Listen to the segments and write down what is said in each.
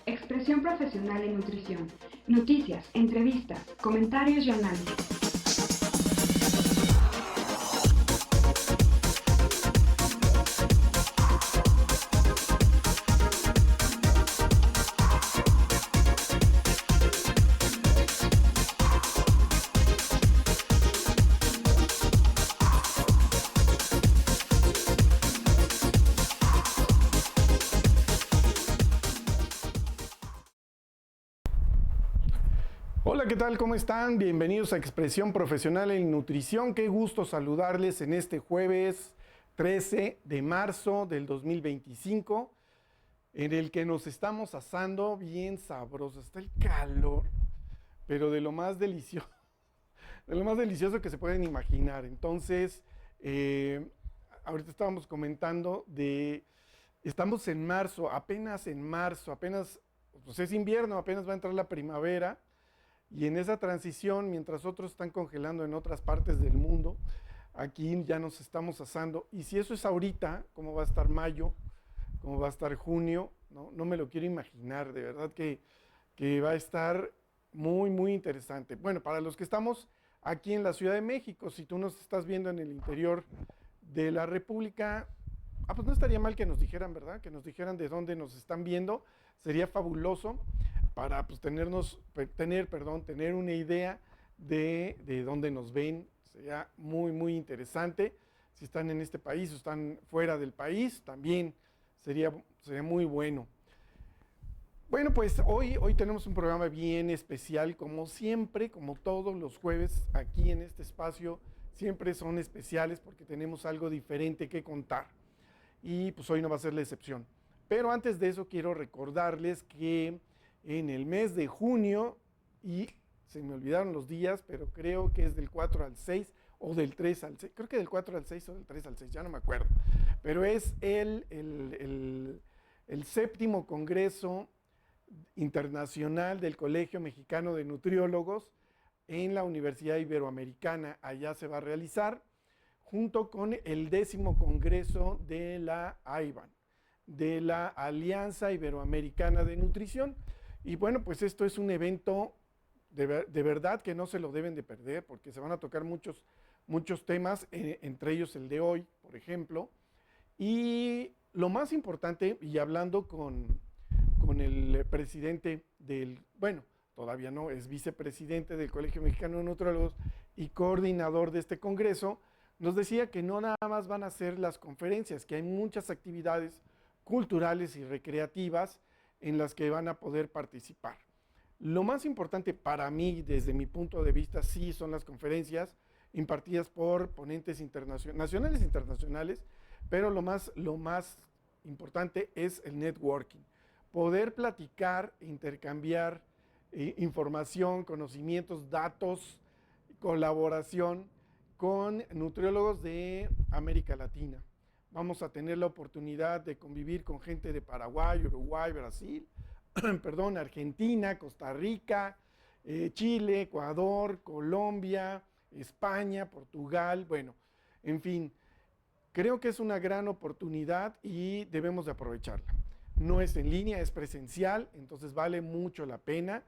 Expresión profesional en nutrición. Noticias, entrevistas, comentarios y análisis. Hola, ¿qué tal? ¿Cómo están? Bienvenidos a Expresión Profesional en Nutrición. Qué gusto saludarles en este jueves 13 de marzo del 2025, en el que nos estamos asando bien sabroso. Está el calor, pero de lo más delicioso, que se pueden imaginar. Entonces, ahorita estábamos comentando estamos en marzo, apenas, pues es invierno, apenas va a entrar la primavera. Y en esa transición, mientras otros están congelando en otras partes del mundo, aquí ya nos estamos asando. Y si eso es ahorita, ¿cómo va a estar mayo? ¿Cómo va a estar junio? No me lo quiero imaginar, de verdad que va a estar muy, muy interesante. Bueno, para los que estamos aquí en la Ciudad de México, si tú nos estás viendo en el interior de la República, pues no estaría mal que nos dijeran, ¿verdad? Que nos dijeran de dónde nos están viendo, sería fabuloso para pues, tener una idea de dónde nos ven. Sería muy, muy interesante. Si están en este país o están fuera del país, también sería muy bueno. Bueno, pues hoy tenemos un programa bien especial, como siempre, como todos los jueves aquí en este espacio, siempre son especiales porque tenemos algo diferente que contar. Y pues hoy no va a ser la excepción. Pero antes de eso quiero recordarles que en el mes de junio, y se me olvidaron los días, pero creo que es del 4 al 6 o del 3 al 6, creo que del 4 al 6 o del 3 al 6, ya no me acuerdo, pero es el séptimo Congreso Internacional del Colegio Mexicano de Nutriólogos en la Universidad Iberoamericana. Allá se va a realizar, junto con el 10º Congreso de la AIBAN, de la Alianza Iberoamericana de Nutrición. Y bueno, pues esto es un evento de verdad que no se lo deben de perder, porque se van a tocar muchos temas, entre ellos el de hoy, por ejemplo. Y lo más importante, y hablando con el presidente todavía no, es vicepresidente del Colegio Mexicano de Nutriólogos y coordinador de este congreso, nos decía que no nada más van a ser las conferencias, que hay muchas actividades culturales y recreativas en las que van a poder participar. Lo más importante para mí, desde mi punto de vista, sí son las conferencias impartidas por ponentes nacionales e internacionales, pero lo más importante es el networking. Poder platicar, intercambiar información, conocimientos, datos, colaboración con nutriólogos de América Latina. Vamos a tener la oportunidad de convivir con gente de Paraguay, Uruguay, Brasil, Argentina, Costa Rica, Chile, Ecuador, Colombia, España, Portugal, bueno, en fin, creo que es una gran oportunidad y debemos de aprovecharla. No es en línea, es presencial, entonces vale mucho la pena.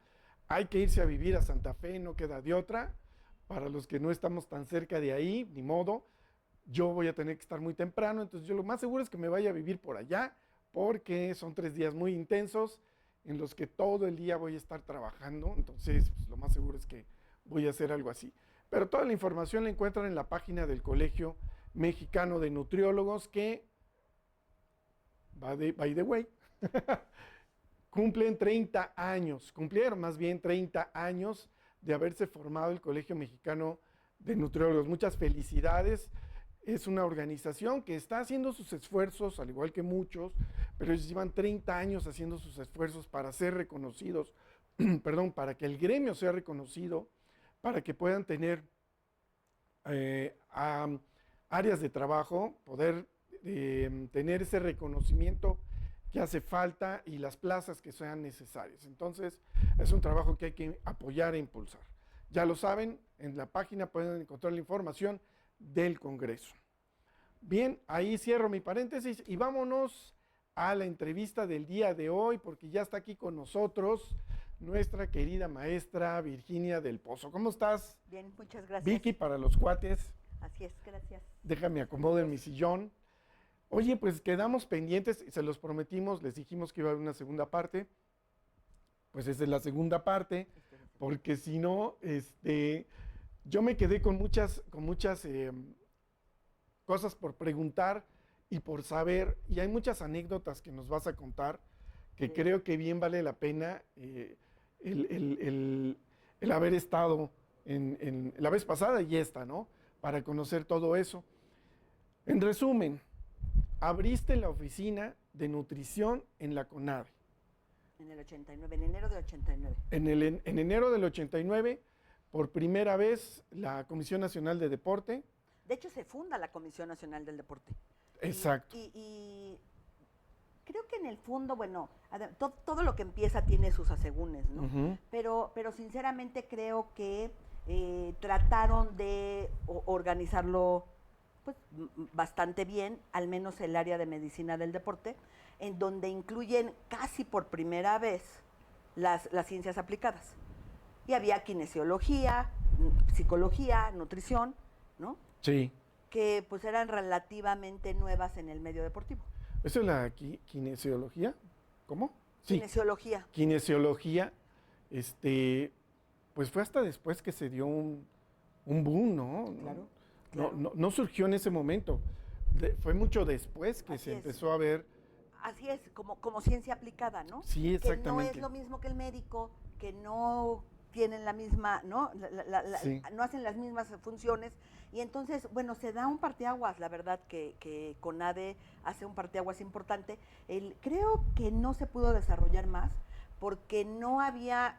Hay que irse a vivir a Santa Fe, no queda de otra. Para los que no estamos tan cerca de ahí, ni modo, yo voy a tener que estar muy temprano, entonces yo lo más seguro es que me vaya a vivir por allá, porque son 3 días muy intensos en los que todo el día voy a estar trabajando, entonces pues, lo más seguro es que voy a hacer algo así. Pero toda la información la encuentran en la página del Colegio Mexicano de Nutriólogos, que, by the way, cumplieron más bien 30 años de haberse formado el Colegio Mexicano de Nutriólogos. Muchas felicidades. Es una organización que está haciendo sus esfuerzos, al igual que muchos, pero ellos llevan 30 años haciendo sus esfuerzos para ser reconocidos, para que el gremio sea reconocido, para que puedan tener áreas de trabajo, poder tener ese reconocimiento que hace falta y las plazas que sean necesarias. Entonces, es un trabajo que hay que apoyar e impulsar. Ya lo saben, en la página pueden encontrar la información del Congreso. Bien, ahí cierro mi paréntesis y vámonos a la entrevista del día de hoy, porque ya está aquí con nosotros nuestra querida maestra Virginia del Pozo. ¿Cómo estás? Bien, muchas gracias. Vicky para los cuates. Así es, gracias. Déjame acomodar en mi sillón. Oye, pues quedamos pendientes, se los prometimos, les dijimos que iba a haber una segunda parte. Pues esa es la segunda parte, porque si no, yo me quedé con muchas cosas por preguntar y por saber, y hay muchas anécdotas que nos vas a contar, que Sí. creo que bien vale la pena el haber estado en la vez pasada y esta, ¿no? Para conocer todo eso. En resumen, abriste la oficina de nutrición en la CONADE. En el 89, en enero de 89. En enero del 89, por primera vez, la Comisión Nacional de Deporte. De hecho, se funda la Comisión Nacional del Deporte. Exacto. Y creo que en el fondo, bueno, todo lo que empieza tiene sus asegúnes, ¿no? Ujú. Pero sinceramente creo que trataron de organizarlo pues, bastante bien, al menos el área de medicina del deporte, en donde incluyen casi por primera vez las ciencias aplicadas. Y había kinesiología, psicología, nutrición, ¿no? Sí. Que pues eran relativamente nuevas en el medio deportivo. ¿Eso es la kinesiología? ¿Cómo? Sí. Kinesiología. Kinesiología, pues fue hasta después que se dio un boom, ¿no? Claro, No, claro. no surgió en ese momento. Fue mucho después que Así se es. empezó a ver. Así es, como ciencia aplicada, ¿no? Sí, exactamente. Que no es lo mismo que el médico, que no tienen la misma, ¿no? Sí. No hacen las mismas funciones. Y entonces, bueno, se da un parteaguas, la verdad, que CONADE hace un parteaguas importante. Creo que no se pudo desarrollar más porque no había,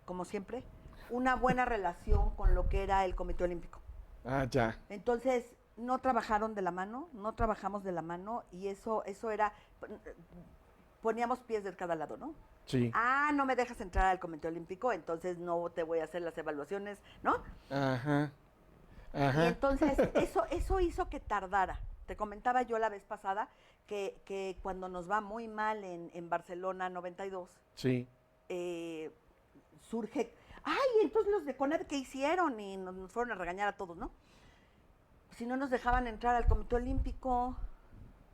como siempre, una buena relación con lo que era el Comité Olímpico. Ah, ya. Entonces, no trabajaron de la mano, no trabajamos de la mano y eso era, poníamos pies de cada lado, ¿no? Sí. Ah, no me dejas entrar al Comité Olímpico, entonces no te voy a hacer las evaluaciones, ¿no? Ajá. Y Ajá. entonces eso hizo que tardara. Te comentaba yo la vez pasada que cuando nos va muy mal en Barcelona 92, Sí. surge, ay, entonces los de CONADE, ¿qué hicieron? Y nos fueron a regañar a todos, ¿no? Si no nos dejaban entrar al Comité Olímpico.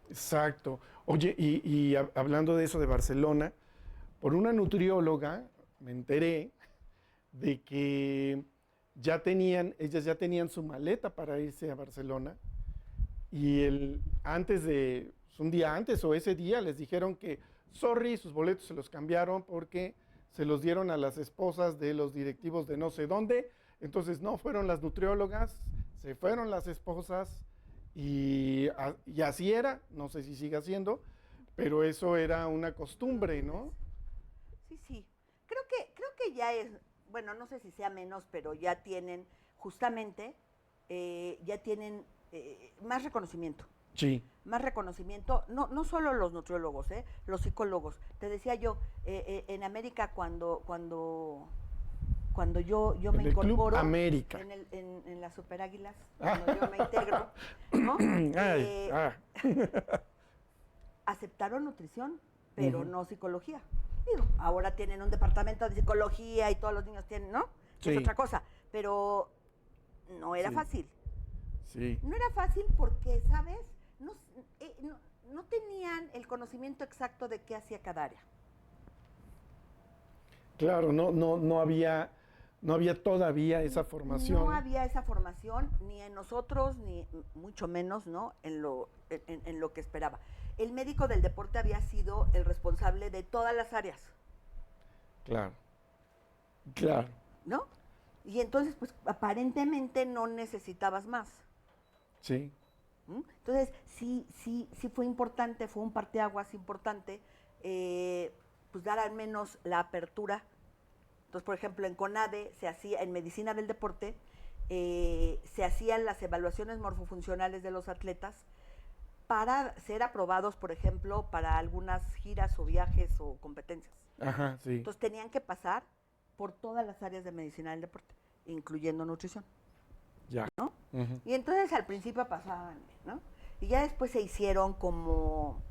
Exacto. Oye, hablando de eso de Barcelona, por una nutrióloga me enteré de que ellas ya tenían su maleta para irse a Barcelona y un día antes o ese día les dijeron que, sorry, sus boletos se los cambiaron porque se los dieron a las esposas de los directivos de no sé dónde. Entonces no fueron las nutriólogas, se fueron las esposas y así era, no sé si sigue siendo, pero eso era una costumbre, ¿no? Sí. Creo que ya es, bueno, no sé si sea menos, pero ya tienen, justamente, ya tienen más reconocimiento. Sí. Más reconocimiento, no solo los nutriólogos, los psicólogos. Te decía yo, en América cuando yo En me el Club incorporo América. en las Super Águilas, cuando yo me integro, ¿no? Ay, Aceptaron nutrición, pero Ujú. no psicología. Digo, ahora tienen un departamento de psicología y todos los niños tienen, ¿no? Sí. Es otra cosa, pero no era Sí. fácil. Sí. No era fácil porque, ¿sabes? No tenían el conocimiento exacto de qué hacía cada área. Claro, no había todavía esa formación. No había esa formación ni en nosotros, ni mucho menos, ¿no? En lo que esperaba. El médico del deporte había sido el responsable de todas las áreas, Claro. ¿no? Y entonces, pues, aparentemente no necesitabas más. Sí. Entonces, sí fue importante, fue un parteaguas importante, pues dar al menos la apertura. Entonces, por ejemplo, en CONADE se hacía, en medicina del deporte, se hacían las evaluaciones morfofuncionales de los atletas para ser aprobados, por ejemplo, para algunas giras o viajes o competencias. Ajá, sí. Entonces, tenían que pasar por todas las áreas de medicina del deporte, incluyendo nutrición. Ya. ¿No? Ujú. Y entonces al principio pasaban, ¿no? Y ya después se hicieron como,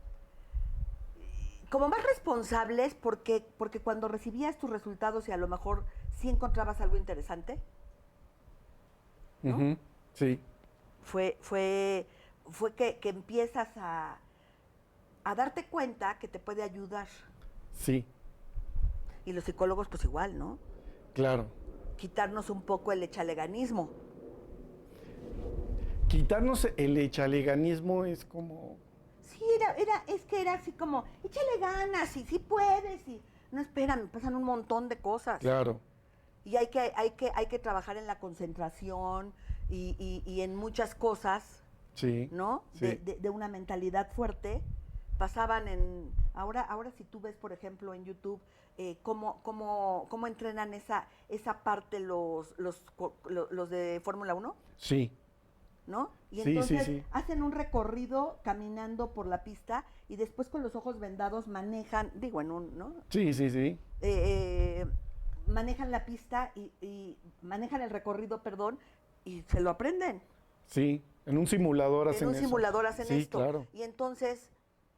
como más responsables, porque cuando recibías tus resultados y a lo mejor sí encontrabas algo interesante, ¿no? Ujú, sí, fue que empiezas a darte cuenta que te puede ayudar. sí, Y los psicólogos pues igual, ¿no? claro. Quitarnos un poco el echaleganismo. Quitarnos el echaleganismo es como... Sí, es que era así como, échale ganas, y sí puedes, y no, espera, me pasan un montón de cosas. Claro, Y hay que trabajar en la concentración y en muchas cosas, sí. ¿no? Sí. De una mentalidad fuerte. Pasaban ahora si tú ves, por ejemplo, en YouTube, cómo entrenan esa parte los de Fórmula 1, Sí, ¿no? Y Sí, entonces sí. hacen un recorrido caminando por la pista y después con los ojos vendados manejan, ¿no? sí, sí, sí. Manejan la pista y manejan el recorrido, perdón, y se lo aprenden. Sí, en un simulador hacen En un eso. simulador hacen Sí, esto. claro. Y entonces,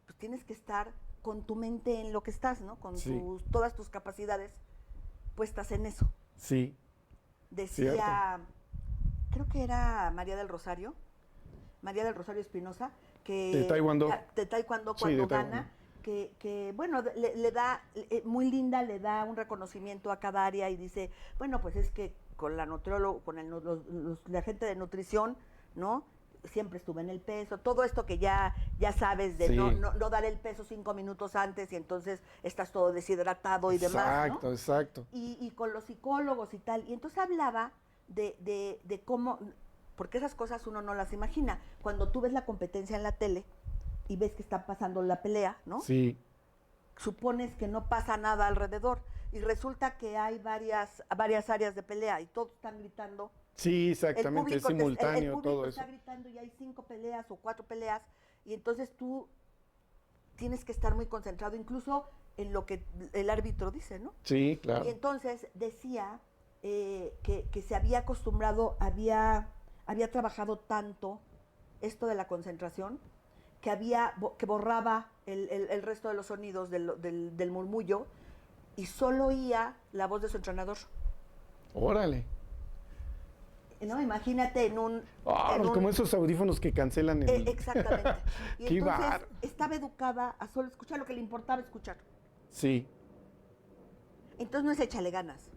pues tienes que estar con tu mente en lo que estás, ¿no? Con Sí. todas tus capacidades puestas en eso. Sí, Decía, creo que era María del Rosario Espinosa, que De Taekwondo. de Taekwondo Sí, cuando de Taekwondo. gana, que bueno, le da, muy linda, le da un reconocimiento a cada área y dice, bueno, pues es que con la nutriólogo, con la gente de nutrición, ¿no? Siempre estuve en el peso, todo esto que ya sabes de Sí. no dar el peso 5 minutos antes y entonces estás todo deshidratado y demás, ¿no? Exacto, exacto. Y con los psicólogos y tal. Y entonces hablaba de cómo, porque esas cosas uno no las imagina. Cuando tú ves la competencia en la tele y ves que está pasando la pelea, ¿no? Sí, Supones que no pasa nada alrededor. Y resulta que hay varias áreas de pelea y todos están gritando. sí, exactamente, es El simultáneo público todo eso. está gritando y hay 5 peleas o 4 peleas. Y entonces tú tienes que estar muy concentrado, incluso en lo que el árbitro dice, ¿no? Sí, claro. Y entonces decía que se había acostumbrado, había trabajado tanto esto de la concentración, que borraba el resto de los sonidos del murmullo y solo oía la voz de su entrenador. Órale. ¿No? Imagínate en un... Como esos audífonos que cancelan el... Exactamente. Y Qué entonces bárbaro. estaba educada a solo escuchar lo que le importaba escuchar. Sí, Entonces no es échale ganas.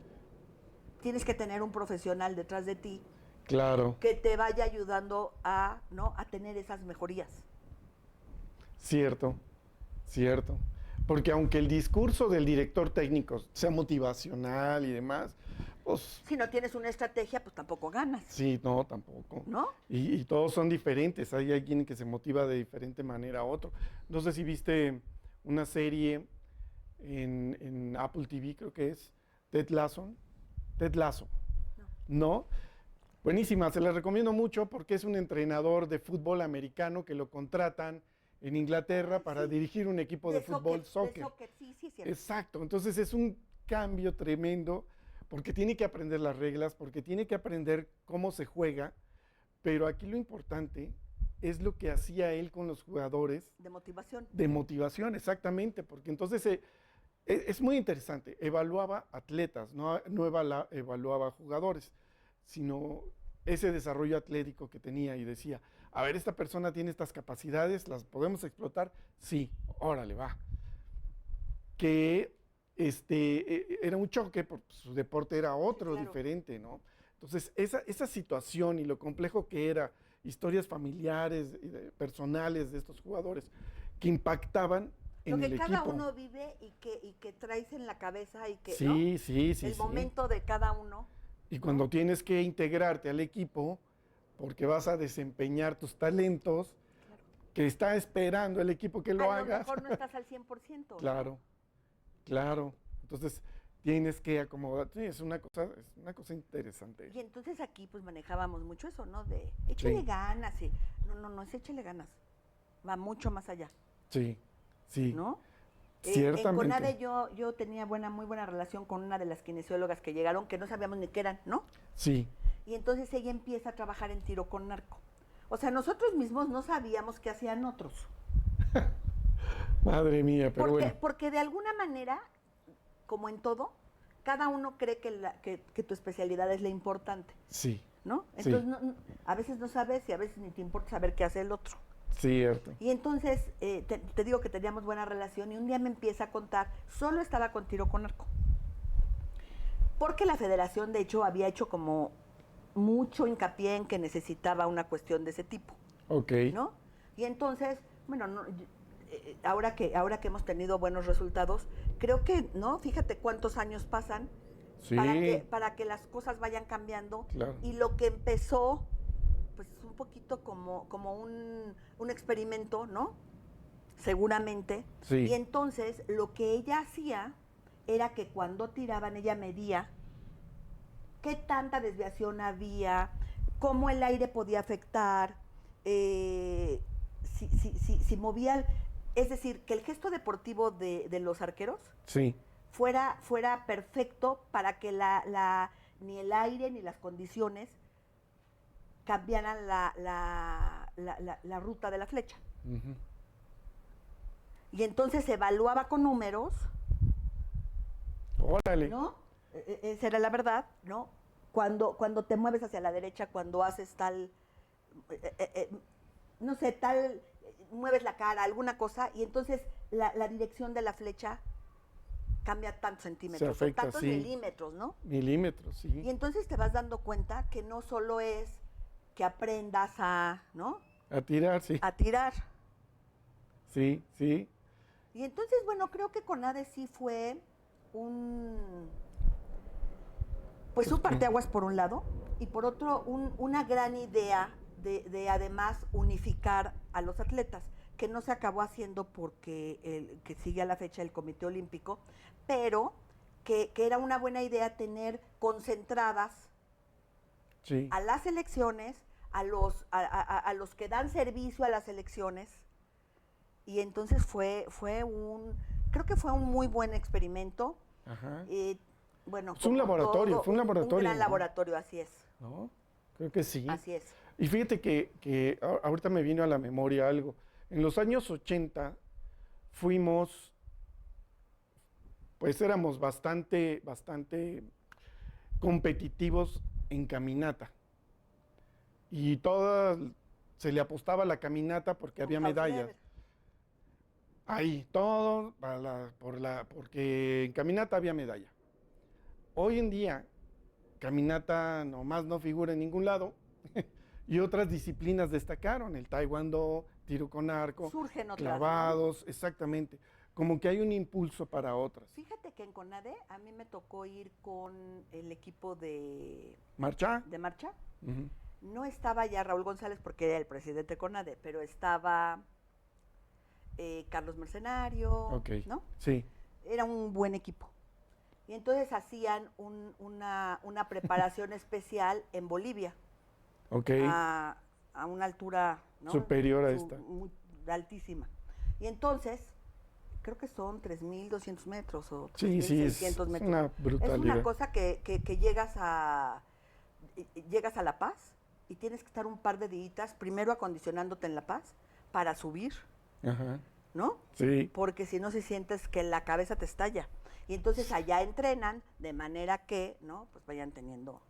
Tienes que tener un profesional detrás de ti claro. que te vaya ayudando a tener esas mejorías. Cierto, cierto. Porque aunque el discurso del director técnico sea motivacional y demás, pues Si no tienes una estrategia, pues tampoco ganas, sí, no, tampoco. ¿no? Y todos son diferentes. Hay alguien que se motiva de diferente manera a otro. No sé si viste una serie en Apple TV, creo que es Ted Lasso. Ted Lasso. ¿No? Buenísima, se la recomiendo mucho porque es un entrenador de fútbol americano que lo contratan en Inglaterra para Sí. dirigir un equipo de fútbol, soccer. De soccer, sí, cierto. Exacto, entonces es un cambio tremendo porque tiene que aprender las reglas, porque tiene que aprender cómo se juega, pero aquí lo importante es lo que hacía él con los jugadores De motivación. de motivación, exactamente, porque entonces es muy interesante, evaluaba atletas, no evaluaba jugadores, sino ese desarrollo atlético que tenía y decía, a ver, esta persona tiene estas capacidades, ¿las podemos explotar? Sí, órale, va. Que era un choque, porque su deporte era otro, claro. diferente, ¿no? Entonces, esa situación y lo complejo que era, historias familiares, personales de estos jugadores, que impactaban en Lo el que cada equipo. uno vive y que traes en la cabeza y que, Sí, ¿no? sí, sí. El sí. momento de cada uno. Y cuando tienes que integrarte al equipo, porque vas a desempeñar tus talentos, Claro. que está esperando el equipo que lo A lo hagas. mejor no estás al 100%. ¿no? Claro, claro. Entonces tienes que acomodarte. Sí, es una cosa interesante. Y entonces aquí pues manejábamos mucho eso, ¿no? De échale Sí. ganas. Y, no es échale ganas. Va mucho más allá, Sí, sí. ¿no? Ciertamente. En CONADE yo tenía muy buena relación con una de las kinesiólogas que llegaron, que no sabíamos ni qué eran, ¿no? Sí, Y entonces ella empieza a trabajar en tiro con narco. O sea, nosotros mismos no sabíamos qué hacían otros. Madre mía, pero bueno. Porque de alguna manera, como en todo, cada uno cree que tu especialidad es la importante, Sí, ¿no? Sí. Entonces, a veces no sabes y a veces ni te importa saber qué hace el otro. cierto. Y entonces, te digo que teníamos buena relación y un día me empieza a contar, solo estaba con tiro con arco. Porque la federación, de hecho, había hecho como mucho hincapié en que necesitaba una cuestión de ese tipo, Ok. ¿no? Y entonces, bueno, ahora que hemos tenido buenos resultados, creo que, ¿no? Fíjate cuántos años pasan Sí, para que las cosas vayan cambiando. Claro. Y lo que empezó, pues un poquito como un experimento, ¿no? Seguramente. Sí. Y entonces lo que ella hacía era que cuando tiraban ella medía qué tanta desviación había, cómo el aire podía afectar, si movía, es decir, que el gesto deportivo de los arqueros sí, fuera perfecto para que ni el aire ni las condiciones cambiaran la ruta de la flecha. ujú, Y entonces se evaluaba con números, órale. ¿no? Esa era la verdad, ¿no? Cuando te mueves hacia la derecha, cuando haces tal, no sé, tal, mueves la cara, alguna cosa, y entonces la dirección de la flecha cambia tantos centímetros, Se afecta, o tantos sí. milímetros, ¿no? Milímetros, sí. Y entonces te vas dando cuenta que no solo es que aprendas ¿no? A tirar, sí. A tirar. Sí, sí. Y entonces, bueno, creo que CONADE sí fue pues un parteaguas por un lado, y por otro, una gran idea de además unificar a los atletas, que no se acabó haciendo porque que sigue a la fecha el Comité Olímpico, pero que era una buena idea tener concentradas Sí. a las elecciones, a los que dan servicio a las elecciones, y entonces creo que fue un muy buen experimento. Ajá. Bueno, Es un laboratorio, fue un laboratorio, Un gran ¿no? laboratorio, así es. ¿No? Creo que sí. Así es. Y fíjate que ahorita me vino a la memoria algo. En los años 80 fuimos, pues éramos bastante competitivos en caminata. Y se le apostaba a la caminata porque había medallas. Ahí, todo porque en caminata había medalla. Hoy en día, caminata nomás no figura en ningún lado y otras disciplinas destacaron, el taekwondo, tiro con arco, Surgen otras, clavados, exactamente. Como que hay un impulso para otras. Fíjate que en CONADE a mí me tocó ir con el equipo de ¿Marcha? marcha. Ujú. No estaba ya Raúl González porque era el presidente de CONADE, pero estaba Carlos Mercenario, Ok. ¿no? Sí. Era un buen equipo. Y entonces hacían una preparación especial en Bolivia, Ok. a una altura, ¿no? Superior a esta. Muy altísima. Y entonces, creo que son 3.200 metros o Sí, sí, es 3.600 metros. una Es brutalidad. una cosa que llegas a La Paz y tienes que estar un par de días primero acondicionándote en La Paz para subir, Ajá. ¿no? Sí. Porque si no, si sientes que la cabeza te estalla. Y entonces allá entrenan de manera que, ¿no? Pues vayan teniendo,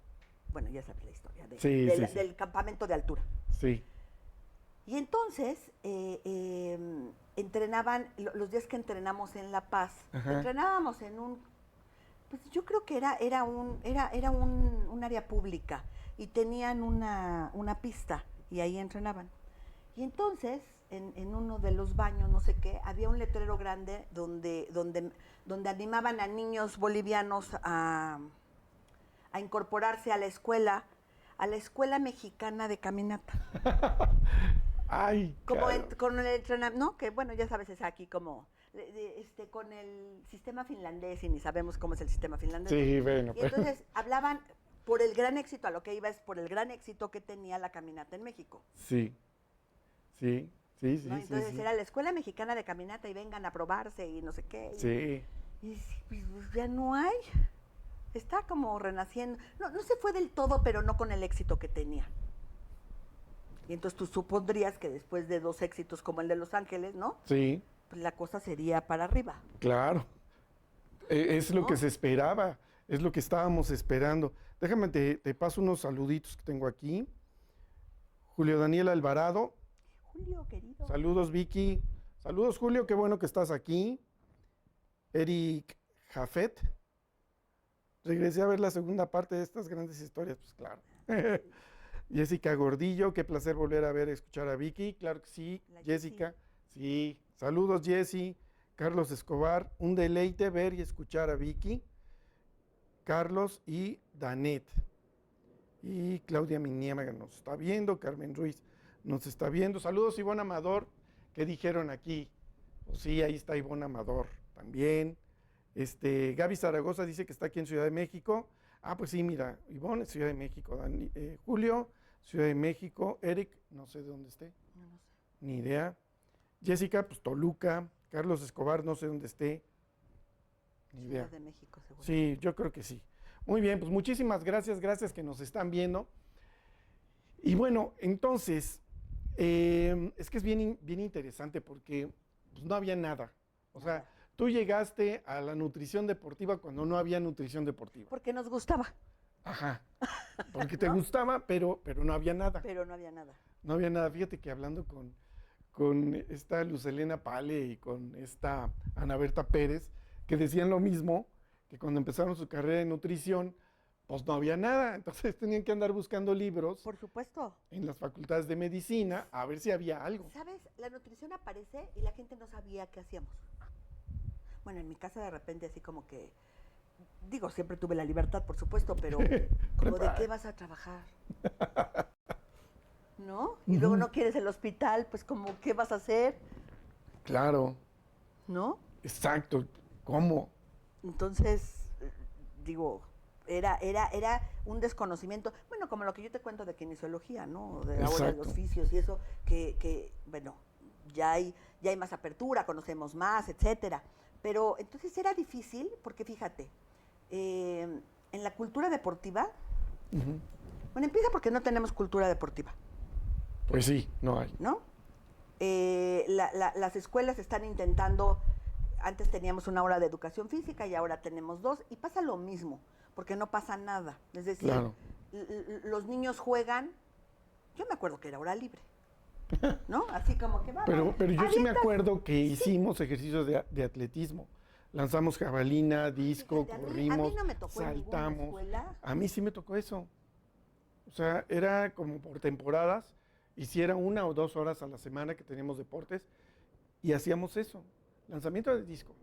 bueno, ya sabes la historia Sí, sí. del campamento de altura. Sí. Y entonces entrenaban, los días que entrenamos en La Paz, Ajá. entrenábamos en pues yo creo que era un área pública y tenían una pista y ahí entrenaban. Y entonces, en uno de los baños, no sé qué, había un letrero grande donde animaban a niños bolivianos a incorporarse a la escuela mexicana de caminata. Ay, Como claro. con el entrenamiento, ¿no? Que bueno, ya sabes, es aquí como con el sistema finlandés y ni sabemos cómo es el sistema finlandés. Sí, bueno. Y entonces hablaban por el gran éxito, a lo que iba es por el gran éxito que tenía la caminata en México. Sí. Sí, sí, sí. ¿No? Entonces sí. era la Escuela Mexicana de Caminata y vengan a probarse y no sé qué. Sí. Y pues, ya no hay. Está como renaciendo. No se fue del todo, pero no con el éxito que tenía. Y entonces tú supondrías que después de 2 éxitos como el de Los Ángeles, ¿no? Sí. pues la cosa sería para arriba. Claro. Es lo ¿No? que se esperaba, es lo que estábamos esperando. Déjame, te paso unos saluditos que tengo aquí. Julio Daniel Alvarado. Julio, querido. Saludos, Vicky. Saludos, Julio, qué bueno que estás aquí. Eric Jafet. Regresé a ver la segunda parte de estas grandes historias, pues claro. Jessica Gordillo, qué placer volver a ver, escuchar a Vicky. Claro que sí, La Jessica. Sí, saludos, Jessy. Carlos Escobar, un deleite ver y escuchar a Vicky. Carlos y Danet. Y Claudia Miniema que nos está viendo, Carmen Ruiz nos está viendo. Saludos, Ivonne Amador. ¿Qué dijeron aquí? Pues sí, ahí está Ivonne Amador también. Gaby Zaragoza dice que está aquí en Ciudad de México. Ah, pues sí, mira, Ivonne es Ciudad de México. Julio, Ciudad de México. Eric, no sé de dónde esté. No, no sé. Ni idea. Jessica, pues Toluca. Carlos Escobar, no sé dónde esté. Ni idea. Ciudad de México, seguro. Sí, yo creo que sí. Muy bien, pues muchísimas gracias que nos están viendo. Y bueno, entonces, es que es bien interesante porque pues, no había nada. O sea, tú llegaste a la nutrición deportiva cuando no había nutrición deportiva. Porque nos gustaba, Ajá. Porque te ¿No? gustaba, pero no había nada. pero no había nada. No había nada. Fíjate que hablando con esta Lucelena Pale y con esta Ana Berta Pérez, que decían lo mismo, que cuando empezaron su carrera de nutrición, pues no había nada. Entonces tenían que andar buscando libros Por supuesto. en las facultades de medicina a ver si había algo. ¿Sabes? La nutrición aparece y la gente no sabía qué hacíamos. Bueno, en mi casa de repente así como que, digo, siempre tuve la libertad, por supuesto, pero como de qué vas a trabajar. ¿No? Y luego no quieres el hospital, pues como, ¿qué vas a hacer? Claro, ¿No? exacto. ¿Cómo? Entonces, digo, era un desconocimiento, bueno, como lo que yo te cuento de kinesiología, ¿no? De ahora de los Exacto. fisios y eso, que bueno, ya hay más apertura, conocemos más, etcétera. Pero entonces era difícil, porque fíjate, en la cultura deportiva, Ujú. bueno, empieza porque no tenemos cultura deportiva, Pues sí, no hay. ¿no? Las escuelas están intentando, antes teníamos una hora de educación física y ahora tenemos dos, y pasa lo mismo, porque no pasa nada. Es decir, Claro. los niños juegan, yo me acuerdo que era hora libre, ¿no? Así como que va. Pero yo sí me avientas. acuerdo que hicimos ejercicios de atletismo. Lanzamos jabalina, disco, Fíjate, a mí corrimos, no me tocó en ninguna saltamos. escuela. A mí sí me tocó eso. O sea, era como por temporadas, y si era 1 o 2 horas a la semana que teníamos deportes, y hacíamos eso. Lanzamiento de disco,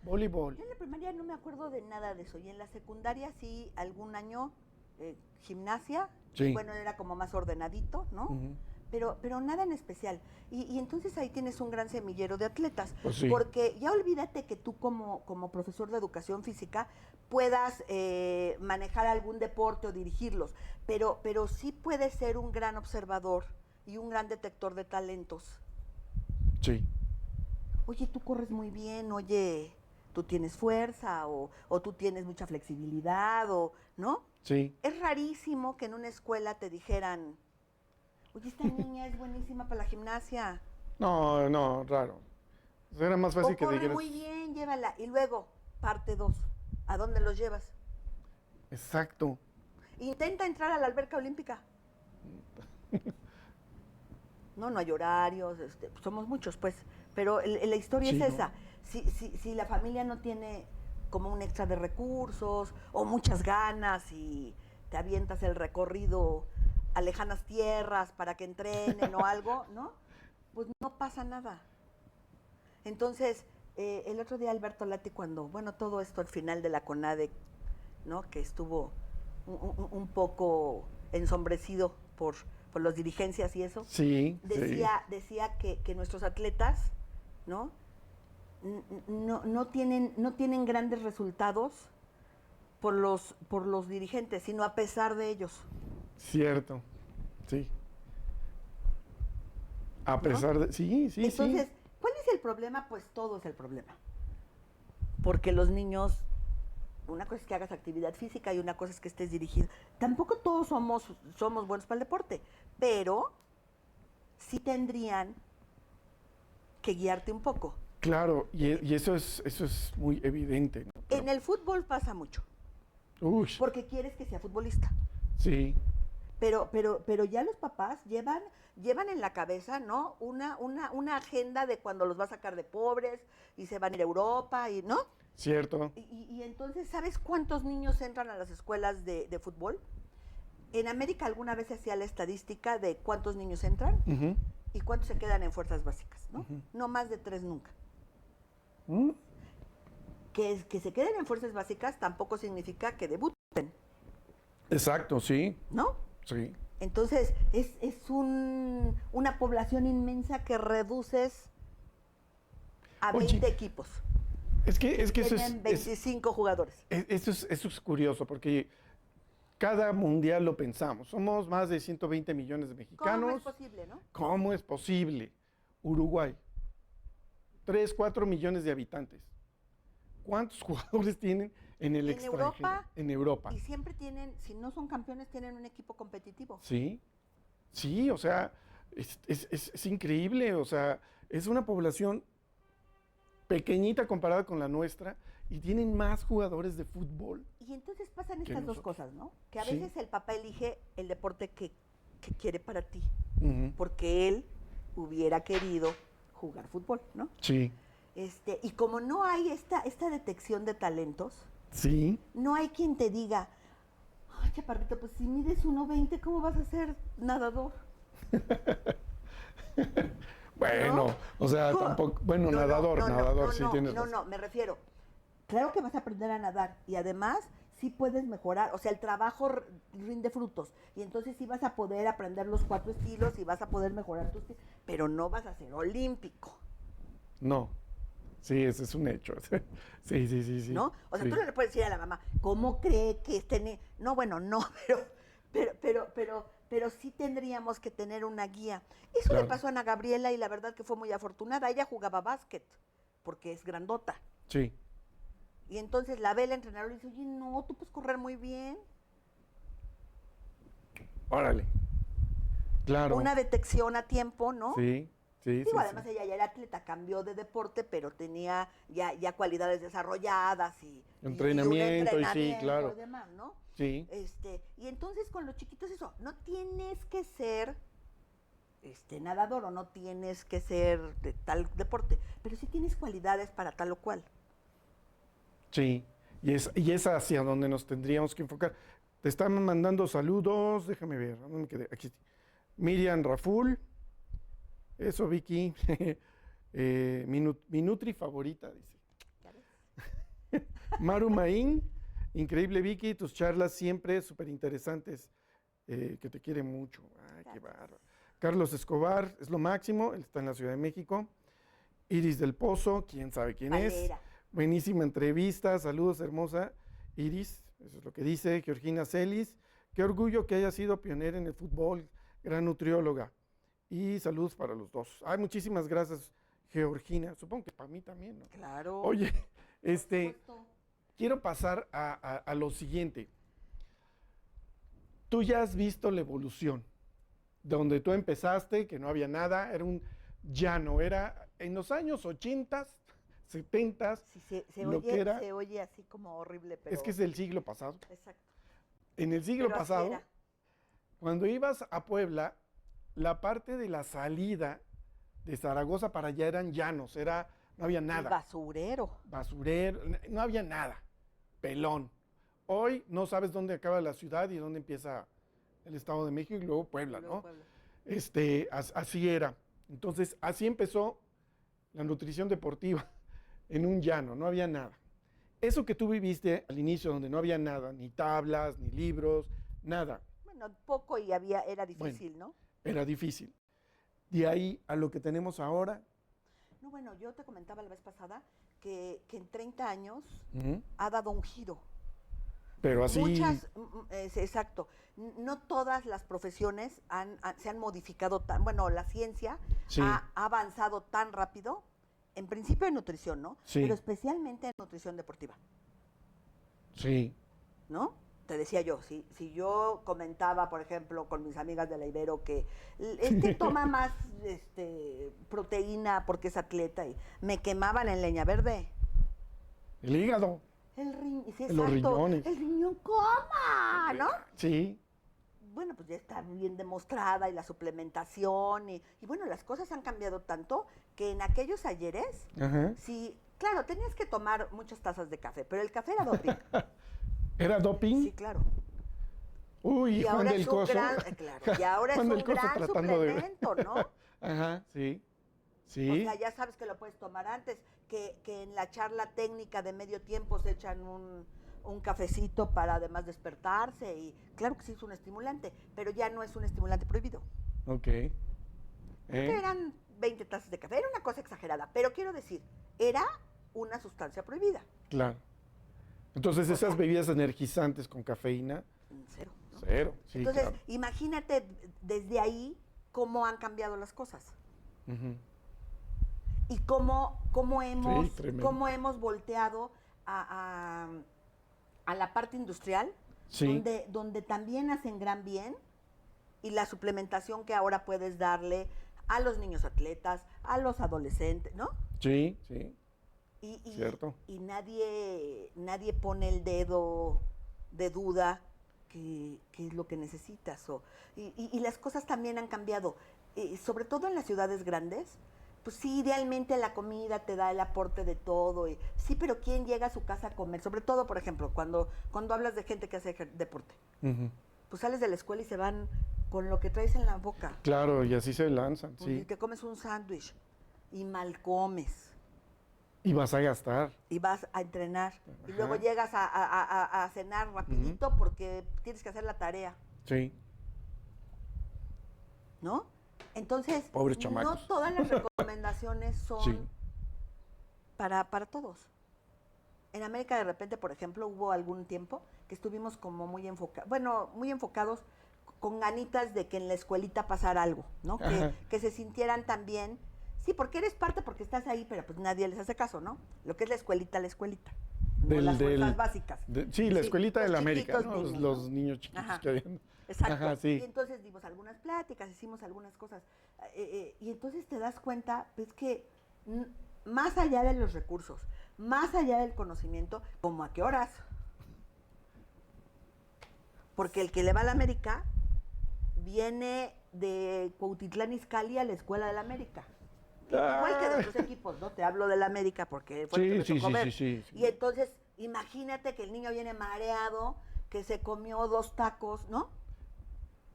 voleibol. Yo en la primaria no me acuerdo de nada de eso. Y en la secundaria sí, algún año, gimnasia. Sí. Bueno, era como más ordenadito, ¿no? Ujú. Pero nada en especial. Y entonces ahí tienes un gran semillero de atletas. Pues sí. Porque ya olvídate que tú como profesor de educación física puedas manejar algún deporte o dirigirlos. Pero sí puedes ser un gran observador y un gran detector de talentos. Sí. Oye, tú corres muy bien, oye, tú tienes fuerza o tú tienes mucha flexibilidad, ¿no? Sí. Es rarísimo que en una escuela te dijeran, oye, esta niña es buenísima para la gimnasia. No, raro. Era más fácil O que corre dijeras. muy bien, llévala. Y luego, parte 2, ¿a dónde los llevas? Exacto. Intenta entrar a la alberca olímpica. No hay horarios, somos muchos, pues. Pero la historia Sí, es ¿no? esa. Si la familia no tiene como un extra de recursos o muchas ganas y te avientas el recorrido a lejanas tierras para que entrenen o algo, ¿no? Pues no pasa nada. Entonces, el otro día Alberto Lati, cuando, bueno, todo esto al final de la CONADE, ¿no? Que estuvo un poco ensombrecido por las dirigencias y eso, Sí. decía que nuestros atletas, ¿no? No tienen grandes resultados por los dirigentes, sino a pesar de ellos. Cierto. Sí. A ¿No? pesar de. Sí. Entonces, ¿cuál es el problema? Pues todo es el problema. Porque los niños, una cosa es que hagas actividad física y una cosa es que estés dirigido. Tampoco todos somos buenos para el deporte, pero sí tendrían que guiarte un poco. Claro, y eso es muy evidente, ¿no? En el fútbol pasa mucho, Uy, porque quieres que sea futbolista. sí, Pero ya los papás llevan en la cabeza, ¿no? Una agenda de cuando los va a sacar de pobres y se van a ir a Europa, y ¿no? cierto. Y entonces, ¿sabes cuántos niños entran a las escuelas de fútbol? En América alguna vez se hacía la estadística de cuántos niños entran Ujú. y cuántos se quedan en fuerzas básicas, ¿no? Ujú. No más de 3 nunca. ¿Mm? Que se queden en fuerzas básicas tampoco significa que debuten, Exacto, sí, ¿no? sí. Entonces, es una población inmensa que reduces a Oye, 20 equipos. Es que eso Tienen 25 jugadores. eso es curioso, porque cada mundial lo pensamos. Somos más de 120 millones de ¿Cómo mexicanos. es posible, no? ¿Cómo es posible? Uruguay, 3, 4 millones de habitantes. ¿Cuántos jugadores tienen en el En extranjero? Europa, En Europa. Y siempre tienen, si no son campeones, tienen un equipo competitivo. Sí, sí, o sea, es increíble, o sea, es una población pequeñita comparada con la nuestra y tienen más jugadores de fútbol. Y entonces pasan Que estas dos nosotros. cosas, ¿no? Que a Sí. veces el papá elige el deporte que quiere para ti, Ujú. porque él hubiera querido jugar fútbol, ¿no? Sí, Y como no hay esta detección de talentos, sí, no hay quien te diga, ay, chaparrito, pues si mides 1.20, ¿cómo vas a ser nadador? bueno, ¿No? o sea, ¿Cómo? tampoco, bueno, No, nadador, nadador, sí no, tienes no, razón. no, me refiero. Claro que vas a aprender a nadar y además sí puedes mejorar, o sea, el trabajo rinde frutos y entonces sí vas a poder aprender los 4 estilos y vas a poder mejorar tus estilos, pero no vas a ser olímpico, No, sí, ese es un hecho. Sí, sí, sí, sí. ¿no? O sea, Sí. tú no le puedes decir a la mamá, ¿cómo cree que no, bueno, no, pero sí tendríamos que tener una guía. Eso le Claro. pasó a Ana Gabriela y la verdad que fue muy afortunada. Ella jugaba básquet porque es grandota. Sí, Y entonces la ve el entrenador y dice, oye, no, tú puedes correr muy bien. órale. Claro. Una detección a tiempo, ¿no? Sí, sí, sí. Digo, además Sí. ella ya era atleta, cambió de deporte, pero tenía ya cualidades desarrolladas y un Entrenamiento, y sí, entrenamiento claro. y demás, ¿no? Sí, Y entonces con los chiquitos eso, no tienes que ser nadador o no tienes que ser de tal deporte, pero sí tienes cualidades para tal o cual. sí. Y es hacia donde nos tendríamos que enfocar. Te están mandando saludos, déjame ver, ¿dónde me quedé? Aquí. Miriam Raful, eso Vicky, mi nutri favorita, dice. ¿Ya ves? Maru Maín, increíble Vicky, tus charlas siempre súper interesantes, que te quiere mucho. Ay, qué Gracias. bárbaro. Carlos Escobar, es lo máximo, él está en la Ciudad de México. Iris del Pozo, quién sabe quién es. Valera. Buenísima entrevista, saludos hermosa. Iris, eso es lo que dice. Georgina Celis, qué orgullo que haya sido pionera en el fútbol, gran nutrióloga. Y saludos para los dos. Ay, muchísimas gracias, Georgina. Supongo que para mí también, ¿no? Claro. Oye, por supuesto. quiero pasar a lo siguiente. Tú ya has visto la evolución. Donde tú empezaste, que no había nada, era un llano, era en los años 80, 70, Sí, se lo que era, oye así como horrible, pero... es que es del siglo pasado. Exacto. En el siglo Pero así pasado, era. cuando ibas a Puebla, la parte de la salida de Zaragoza para allá eran llanos, no había Y nada. basurero. Basurero, no había nada. Pelón. Hoy no sabes dónde acaba la ciudad y dónde empieza el Estado de México y luego Puebla, Luego ¿no? Puebla. Así era. Entonces, así empezó la nutrición deportiva en un llano, no había nada. Eso que tú viviste al inicio, donde no había nada, ni tablas, ni libros, nada, Bueno, poco y era difícil, ¿no? era difícil. De ahí a lo que tenemos ahora, No, bueno, yo te comentaba la vez pasada que en 30 años ujú, ha dado un giro. pero así, Muchas, exacto, no todas las profesiones se han modificado tan, bueno, la ciencia sí, ha avanzado tan rápido, en principio en nutrición, ¿no? Sí. Pero especialmente en nutrición deportiva, sí, ¿no? te decía yo, si yo comentaba, por ejemplo, con mis amigas de la Ibero que toma más proteína porque es atleta y me quemaban en leña verde. El hígado. Los riñones. El riñón coma, ¿no? Sí. Bueno, pues ya está bien demostrada y la suplementación y bueno, las cosas han cambiado tanto que en aquellos ayeres, sí, claro, tenías que tomar muchas tazas de café, pero el café era doping. ¿Era doping? Sí, claro. Uy, y Juan ahora del es un Coso. gran, claro, y ahora es un gran suplemento, ¿no? Ajá, sí. Sí. O sea, ya sabes que lo puedes tomar antes, que en la charla técnica de medio tiempo se echan un cafecito para además despertarse y claro que sí es un estimulante, pero ya no es un estimulante prohibido. Ok. Creo que eran 20 tazas de café, era una cosa exagerada, pero quiero decir, era una sustancia prohibida. Claro. Entonces, esas bebidas energizantes con cafeína. Cero. ¿no? Cero, sí. Entonces, claro. imagínate desde ahí cómo han cambiado las cosas. Y cómo hemos volteado a la parte industrial, donde también hacen gran bien, y la suplementación que ahora puedes darle a los niños atletas, a los adolescentes, ¿no? Sí, sí. Cierto. Y nadie pone el dedo de duda que es lo que necesitas. Y las cosas también han cambiado, sobre todo en las ciudades grandes. Pues sí, idealmente la comida te da el aporte de todo. Sí, pero ¿quién llega a su casa a comer? Sobre todo, por ejemplo, cuando hablas de gente que hace deporte. Pues sales de la escuela y se van con lo que traes en la boca. Claro, y así se lanzan, pues, sí. Y te comes un sándwich y mal comes. Y vas a gastar. Y vas a entrenar. Ajá. Y luego llegas a cenar rapidito porque tienes que hacer la tarea. Sí. ¿No? Entonces, pobres chamacos. No todas las recomendaciones son para todos. En América de repente, por ejemplo, hubo algún tiempo que estuvimos como muy enfocados con ganitas de que en la escuelita pasara algo, ¿no? Que se sintieran también, sí, porque eres parte, porque estás ahí, pero pues nadie les hace caso, ¿no? Lo que es la escuelita. Las fuerzas básicas. La escuelita de la América, ¿no? Niños, los niños chiquitos que habían. Exacto. Ajá, sí. Y entonces dimos algunas pláticas, hicimos algunas cosas. Y entonces te das cuenta, pues que más allá de los recursos, más allá del conocimiento, ¿cómo a qué horas? Porque el que le va a la América viene de Cuautitlán Izcalli a la Escuela de la América. Igual que de otros equipos, ¿no? Te hablo de la América porque fue el que me tocó ver. Sí. Y entonces, imagínate que el niño viene mareado, que se comió 2 tacos, ¿no?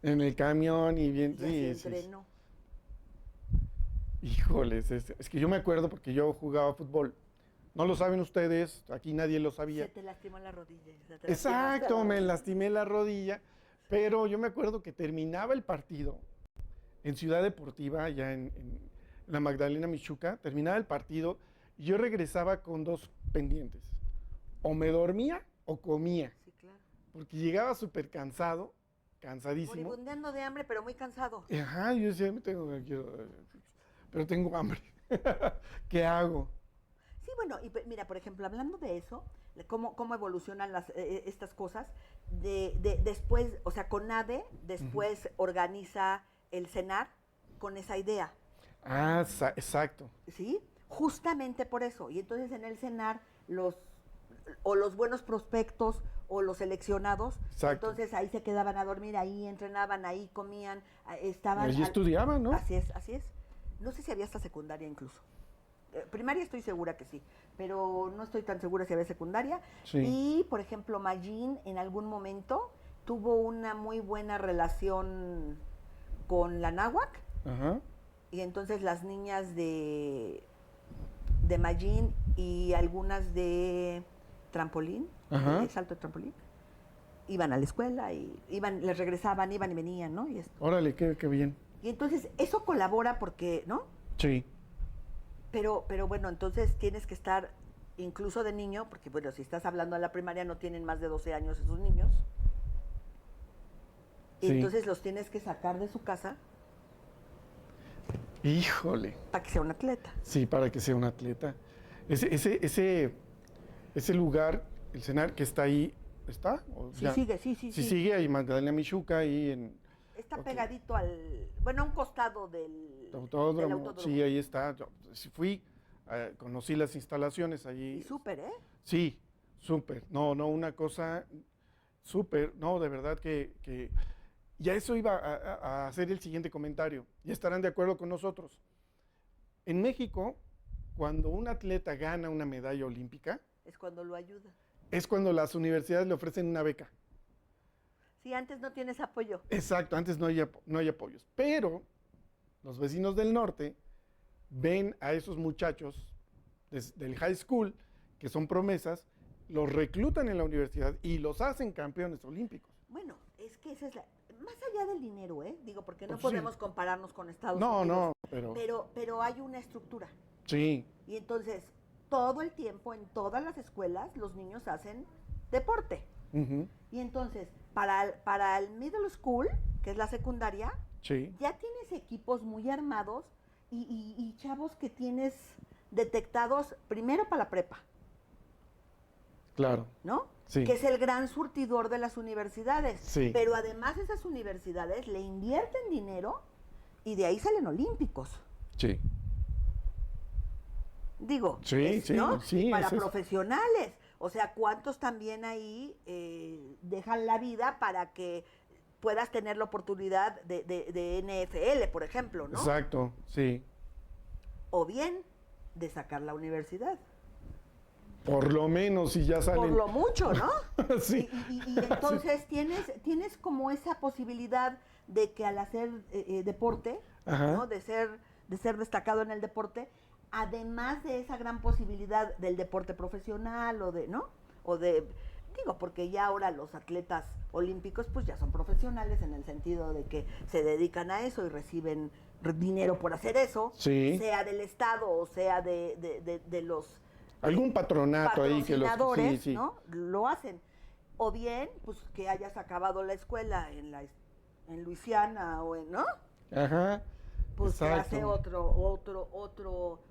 En el camión y bien. Y entrenó. Híjoles, es que yo me acuerdo porque yo jugaba fútbol. No lo saben ustedes, aquí nadie lo sabía. Se te lastimó la rodilla. Exacto, me lastimé la rodilla, pero yo me acuerdo que terminaba el partido en Ciudad Deportiva, allá en la Magdalena Michuca, terminaba el partido y yo regresaba con 2 pendientes. O me dormía o comía. Sí, claro. Porque llegaba súper cansado, cansadísimo. Moribundeando de hambre, pero muy cansado. Ajá, yo decía, pero tengo hambre. ¿Qué hago? Sí, bueno, y mira, por ejemplo, hablando de eso, de cómo evolucionan estas cosas, después, o sea, CONADE después organiza el CENAR con esa idea. Ah, exacto. ¿Sí? Justamente por eso. Y entonces en el CENAR, los buenos prospectos o los seleccionados, exacto. Entonces ahí se quedaban a dormir, ahí entrenaban, ahí comían, estaban... Allí estudiaban, ¿no? Así es. No sé si había hasta secundaria incluso. Primaria estoy segura que sí, pero no estoy tan segura si había secundaria. Sí. Y, por ejemplo, Magín en algún momento tuvo una muy buena relación con la náhuac. Ajá. Y entonces las niñas de Magín y algunas de trampolín, de salto de trampolín, iban a la escuela y les regresaban, iban y venían, ¿no? Y órale, qué bien. Y entonces eso colabora porque, ¿no? Sí. Pero bueno, entonces tienes que estar incluso de niño, porque bueno, si estás hablando de la primaria no tienen más de 12 años esos niños. Sí. Y entonces los tienes que sacar de su casa. Híjole. Para que sea un atleta. Sí, para que sea un atleta. Ese lugar, el CENAR que está ahí ¿Está? ¿O Sí, ya? sigue, sí, sí, Sí, sí. sigue ahí Magdalena Michuca, ahí en Está ok, pegadito bueno, a un costado del autódromo. autódromo. Sí, ahí está. Yo sí fui, conocí las instalaciones Y allí. súper, ¿eh? Sí, súper. No, no, una cosa súper. No, de verdad que y a eso iba a hacer el siguiente comentario. Y estarán de acuerdo con nosotros. En México, cuando un atleta gana una medalla olímpica, Es cuando lo ayuda. es cuando las universidades le ofrecen una beca. Sí, antes no tienes apoyo. Exacto, antes no hay apoyos. Pero los vecinos del norte ven a esos muchachos del high school, que son promesas, los reclutan en la universidad y los hacen campeones olímpicos. Bueno, es que esa es la... Más allá del dinero, ¿eh? Digo, porque no Pues sí. podemos compararnos con Estados No, Unidos. no, pero Pero hay una estructura. sí, Y entonces, todo el tiempo, en todas las escuelas, los niños hacen deporte. ujú, Y entonces, para el middle school, que es la secundaria, sí, ya tienes equipos muy armados y chavos que tienes detectados primero para la prepa, claro, ¿no? sí, Que es el gran surtidor de las universidades. Sí. Pero además esas universidades le invierten dinero y de ahí salen olímpicos. sí, Digo, Sí, sí, ¿no? sí, Para es eso. profesionales. O sea, ¿cuántos también ahí dejan la vida para que puedas tener la oportunidad de NFL, por ejemplo, ¿no? exacto, sí. O bien de sacar la universidad. Por lo menos si ya Por salen. lo mucho, ¿no? Sí. Y entonces tienes como esa posibilidad de que al hacer deporte, Ajá. ¿no? De ser destacado en el deporte, además de esa gran posibilidad del deporte profesional o de, ¿no? O de, digo, porque ya ahora los atletas olímpicos pues ya son profesionales en el sentido de que se dedican a eso y reciben dinero por hacer eso, Sí. sea del Estado o sea de los Algún patronato ahí que los. patrocinadores, Sí, sí. ¿no? Lo hacen. O bien, pues que hayas acabado la escuela en Luisiana o en, ¿no? Ajá. Pues que exacto. hace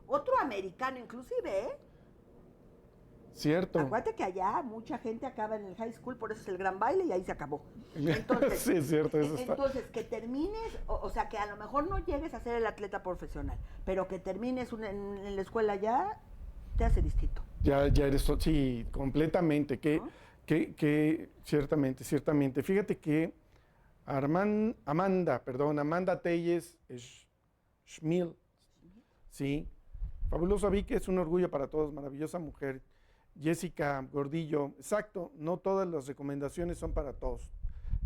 otro americano inclusive, ¿eh? Cierto. Acuérdate que allá mucha gente acaba en el high school, por eso es el gran baile y ahí se acabó. Entonces, sí, es cierto. Eso está. entonces que termines, o sea, que a lo mejor no llegues a ser el atleta profesional, pero que termines en la escuela ya, te hace distinto. Ya eres. Sí, completamente. ¿No? Ciertamente, ciertamente. Fíjate que Amanda Telles Schmil, sí. Fabulosa Vicky es un orgullo para todos, maravillosa mujer. Jessica Gordillo, exacto, no todas las recomendaciones son para todos.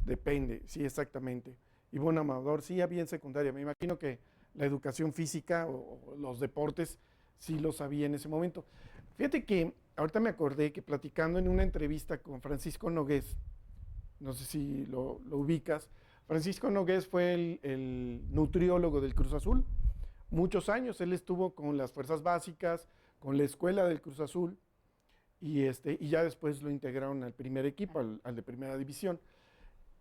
Depende, sí, exactamente. Ivonne Amador, sí, había en secundaria. Me imagino que la educación física o los deportes sí lo sabía en ese momento. Fíjate que ahorita me acordé que platicando en una entrevista con Francisco Nogués, no sé si lo ubicas, Francisco Nogués fue el nutriólogo del Cruz Azul. Muchos años él estuvo con las fuerzas básicas, con la escuela del Cruz Azul, y ya después lo integraron al primer equipo, al de primera división.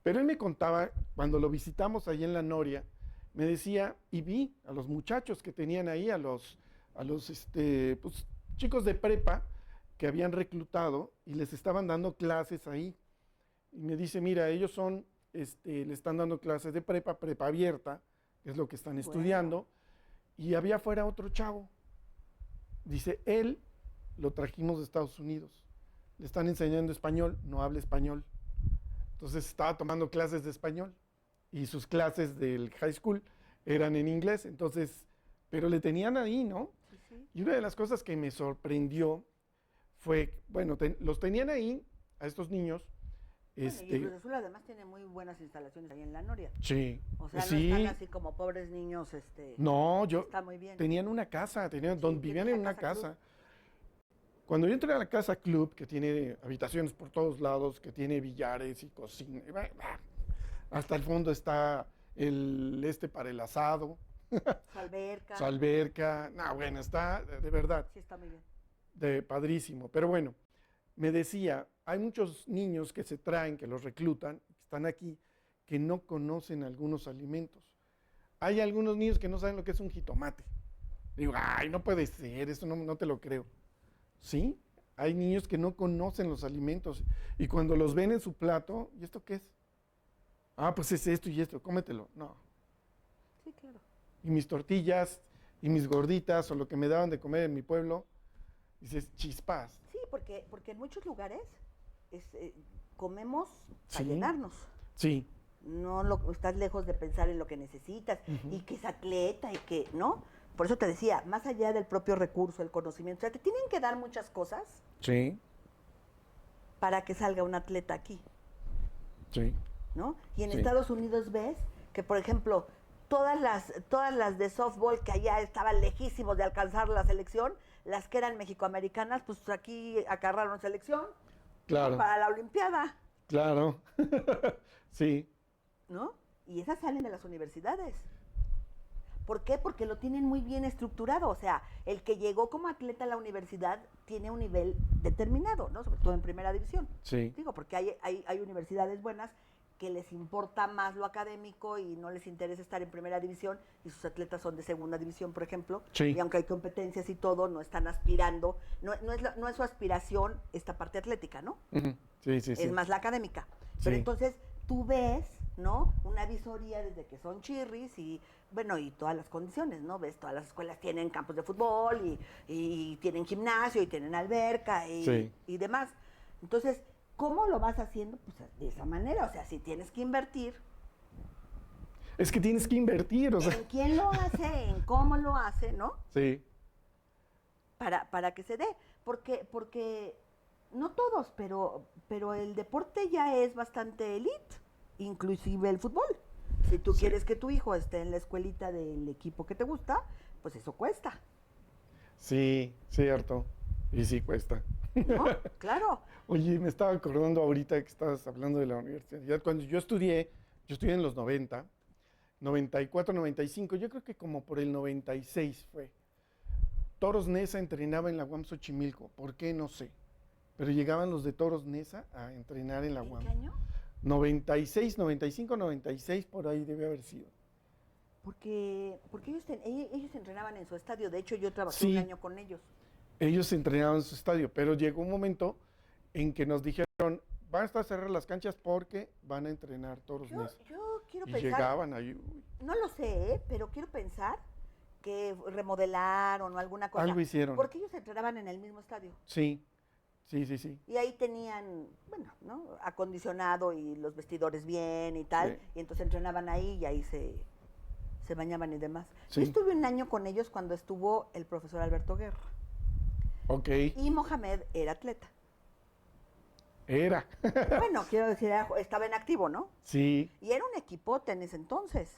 Pero él me contaba, cuando lo visitamos ahí en La Noria, me decía, y vi a los muchachos que tenían ahí, a los pues, chicos de prepa que habían reclutado y les estaban dando clases ahí. Y me dice, mira, ellos son, le están dando clases de prepa abierta, que es lo que están estudiando, y había afuera otro chavo. Dice, él lo trajimos de Estados Unidos. Le están enseñando español, no habla español. Entonces estaba tomando clases de español y sus clases del high school eran en inglés. Entonces, pero le tenían ahí, ¿no? Sí, sí. Y una de las cosas que me sorprendió fue, bueno, los tenían ahí, a estos niños. Bueno, y el Cruz Azul además tiene muy buenas instalaciones ahí en La Noria. Sí. O sea, no sí. están así como pobres niños, No, está muy bien. tenían una casa, Sí, vivían tienen en la una casa casa. Cuando yo entré a la casa club, que tiene habitaciones por todos lados, que tiene billares y cocina, hasta el fondo está para el asado, Su alberca. su alberca, no, bueno, está de verdad, Sí, está muy bien. de padrísimo. Pero bueno, me decía, hay muchos niños que se traen, que los reclutan, que están aquí, que no conocen algunos alimentos. Hay algunos niños que no saben lo que es un jitomate. Digo, ay, no puede ser, eso no te lo creo. ¿Sí? Hay niños que no conocen los alimentos y cuando los ven en su plato, ¿y esto qué es? Ah, pues es esto y esto, cómetelo. No. Sí, claro. Y mis tortillas y mis gorditas o lo que me daban de comer en mi pueblo, dices, chispas. Sí, porque en muchos lugares comemos para Sí. llenarnos. Sí, No estás lejos de pensar en lo que necesitas y que es atleta y que, ¿no? Por eso te decía, más allá del propio recurso, el conocimiento, o sea, te tienen que dar muchas cosas sí, para que salga un atleta aquí, sí. ¿no? Y en Sí. Estados Unidos ves que, por ejemplo, todas las de softball que allá estaban lejísimos de alcanzar la selección, las que eran mexicoamericanas, pues aquí agarraron selección Claro, para la Olimpiada, claro. Sí, ¿no? Y esas salen de las universidades. ¿Por qué? Porque lo tienen muy bien estructurado. O sea, el que llegó como atleta a la universidad tiene un nivel determinado, ¿no? Sobre todo en primera división. sí, Digo, porque hay universidades buenas que les importa más lo académico y no les interesa estar en primera división y sus atletas son de segunda división, por ejemplo. Sí. Y aunque hay competencias y todo, no están aspirando, no es su aspiración esta parte atlética, ¿no? ujú, sí, sí, sí. Es más la académica. Pero Sí. entonces tú ves, ¿no? Una visoría desde que son chirris y, bueno, y todas las condiciones, ¿no? Ves, todas las escuelas tienen campos de fútbol y tienen gimnasio y tienen alberca Sí. y demás. Entonces, ¿cómo lo vas haciendo? Pues de esa manera, o sea, si tienes que invertir, Es que tienes que invertir, o sea. en quién lo hace, en cómo lo hace, ¿no? Sí, Para que se dé. Porque no todos, pero el deporte ya es bastante elite, inclusive el fútbol. Si tú Sí. quieres que tu hijo esté en la escuelita del equipo que te gusta, pues eso cuesta, sí, cierto. Y sí cuesta. ¿no? Claro. Oye, me estaba acordando ahorita que estabas hablando de la universidad. Cuando yo estudié en los 90, 94, 95, yo creo que como por el 96 fue. Toros Neza entrenaba en la UAM Xochimilco. ¿Por qué? No sé. Pero llegaban los de Toros Neza a entrenar en la ¿En UAM. qué año? 96, 95, 96, por ahí debe haber sido. Porque ellos entrenaban en su estadio. De hecho, yo trabajé Sí. un año con ellos. Ellos entrenaban en su estadio, pero llegó un momento en que nos dijeron, van a estar cerrar las canchas porque van a entrenar Toros Neza. Yo quiero Y pensar, llegaban ahí, uy, no lo sé, pero quiero pensar que remodelaron o alguna cosa. algo hicieron. Porque ellos entrenaban en el mismo estadio. Sí, sí, sí, sí. Y ahí tenían, bueno, ¿no? Acondicionado y los vestidores bien y tal. Sí. Y entonces entrenaban ahí y ahí se bañaban y demás. Sí. Yo estuve un año con ellos cuando estuvo el profesor Alberto Guerra. Ok, Y Mohamed era atleta. era. Bueno, quiero decir, estaba en activo, ¿no? Sí, Y era un equipote en ese entonces.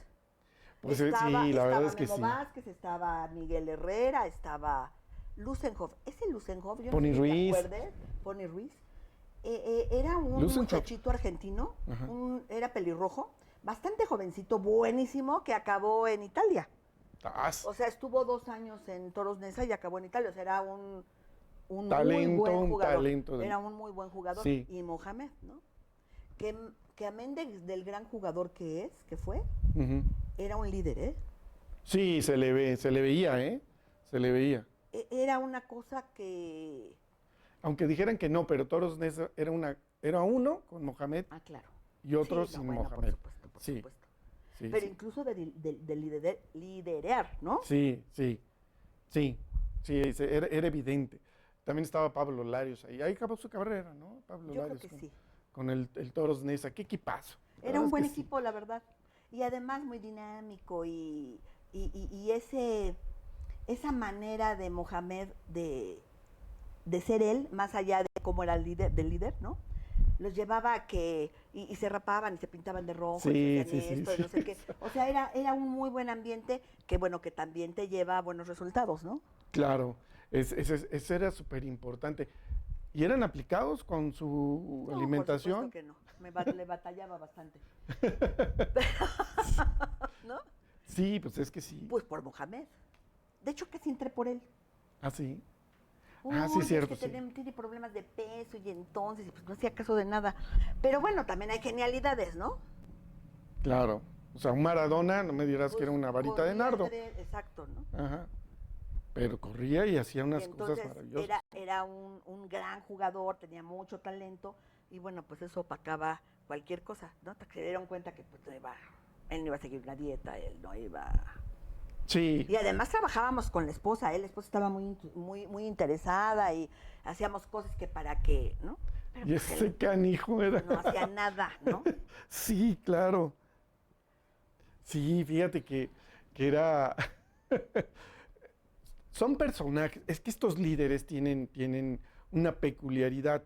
pues sí, la verdad es que Memo sí. Vázquez, estaba Miguel Herrera, estaba Lusenhoff. Ese Lusenhoff, yo Pony no sé si Ruiz. te acuerdes, Pony Ruiz. Era un Lusenhoff. muchachito argentino, Ajá. era pelirrojo, bastante jovencito, buenísimo, que acabó en Italia. Tas. O sea, estuvo 2 años en Toros Neza y acabó en Italia. O sea, era un muy Talento, buen un jugador. talento de- Era un muy buen jugador. Sí. Y Mohamed, ¿no? Que amén del gran jugador que fue, Ujú. era un líder, ¿eh? Sí, se le veía, ¿eh? Se le veía. Era una cosa que... Aunque dijeran que no, pero Toros Neza era uno con Mohamed Ah, claro. y otro Sí, no, sin bueno, Mohamed. por Sí, supuesto. sí, Pero sí. incluso de liderear, ¿no? Sí, sí, sí, sí, era evidente. También estaba Pablo Larios ahí. Ahí acabó su carrera, ¿no? Pablo Yo creo Larios que con, sí. con el Toros Neza. Qué equipazo. La Era verdad un es buen que sí. equipo, la verdad. Y además muy dinámico y esa manera de Mohamed de ser él, más allá de cómo era el líder, ¿no? Los llevaba a que, y se rapaban y se pintaban de rojo, Sí, y se sí, hacían sí, esto, y no sí. sé qué. O sea, era un muy buen ambiente que, bueno, que también te lleva a buenos resultados, ¿no? Claro, ese era súper importante. ¿Y eran aplicados con su No, alimentación? por supuesto que no. Le batallaba bastante. ¿No? Sí, pues es que sí. Pues por Mohamed. De hecho, casi entré por él. ¿Ah, sí? Uy, Ah, sí, es cierto, que sí. tiene problemas de peso y entonces pues no hacía caso de nada. Pero bueno, también hay genialidades, ¿no? Claro. O sea, un Maradona, no me dirás que era una varita de Corría nardo. Exacto, ¿no? Ajá. Pero corría y hacía unas Y entonces cosas maravillosas. era un gran jugador, tenía mucho talento, y bueno, pues eso opacaba cualquier cosa, ¿no? Hasta que se dieron cuenta que pues, él no iba a seguir una dieta, él no iba... Sí, Y además trabajábamos con la esposa, la esposa estaba muy interesada y hacíamos cosas que para qué, ¿no? Pero y pues ese él canijo era... no hacía nada, ¿no? Sí, claro. Sí, fíjate que era... Son personajes, es que estos líderes tienen una peculiaridad,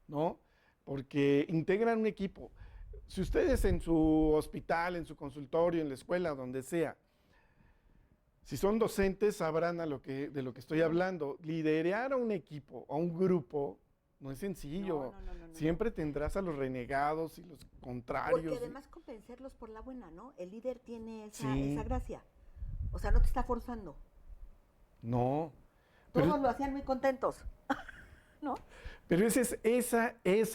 ¿no? Porque integran un equipo. Si ustedes en su hospital, en su consultorio, en la escuela, donde sea, si son docentes, sabrán de lo que estoy hablando. Liderar a un equipo, a un grupo, no es sencillo. No. Siempre tendrás a los renegados y los contrarios. Porque además convencerlos por la buena, ¿no? El líder tiene Sí. esa gracia. O sea, no te está forzando. No. Todos Pero, lo hacían muy contentos, ¿no? pero esa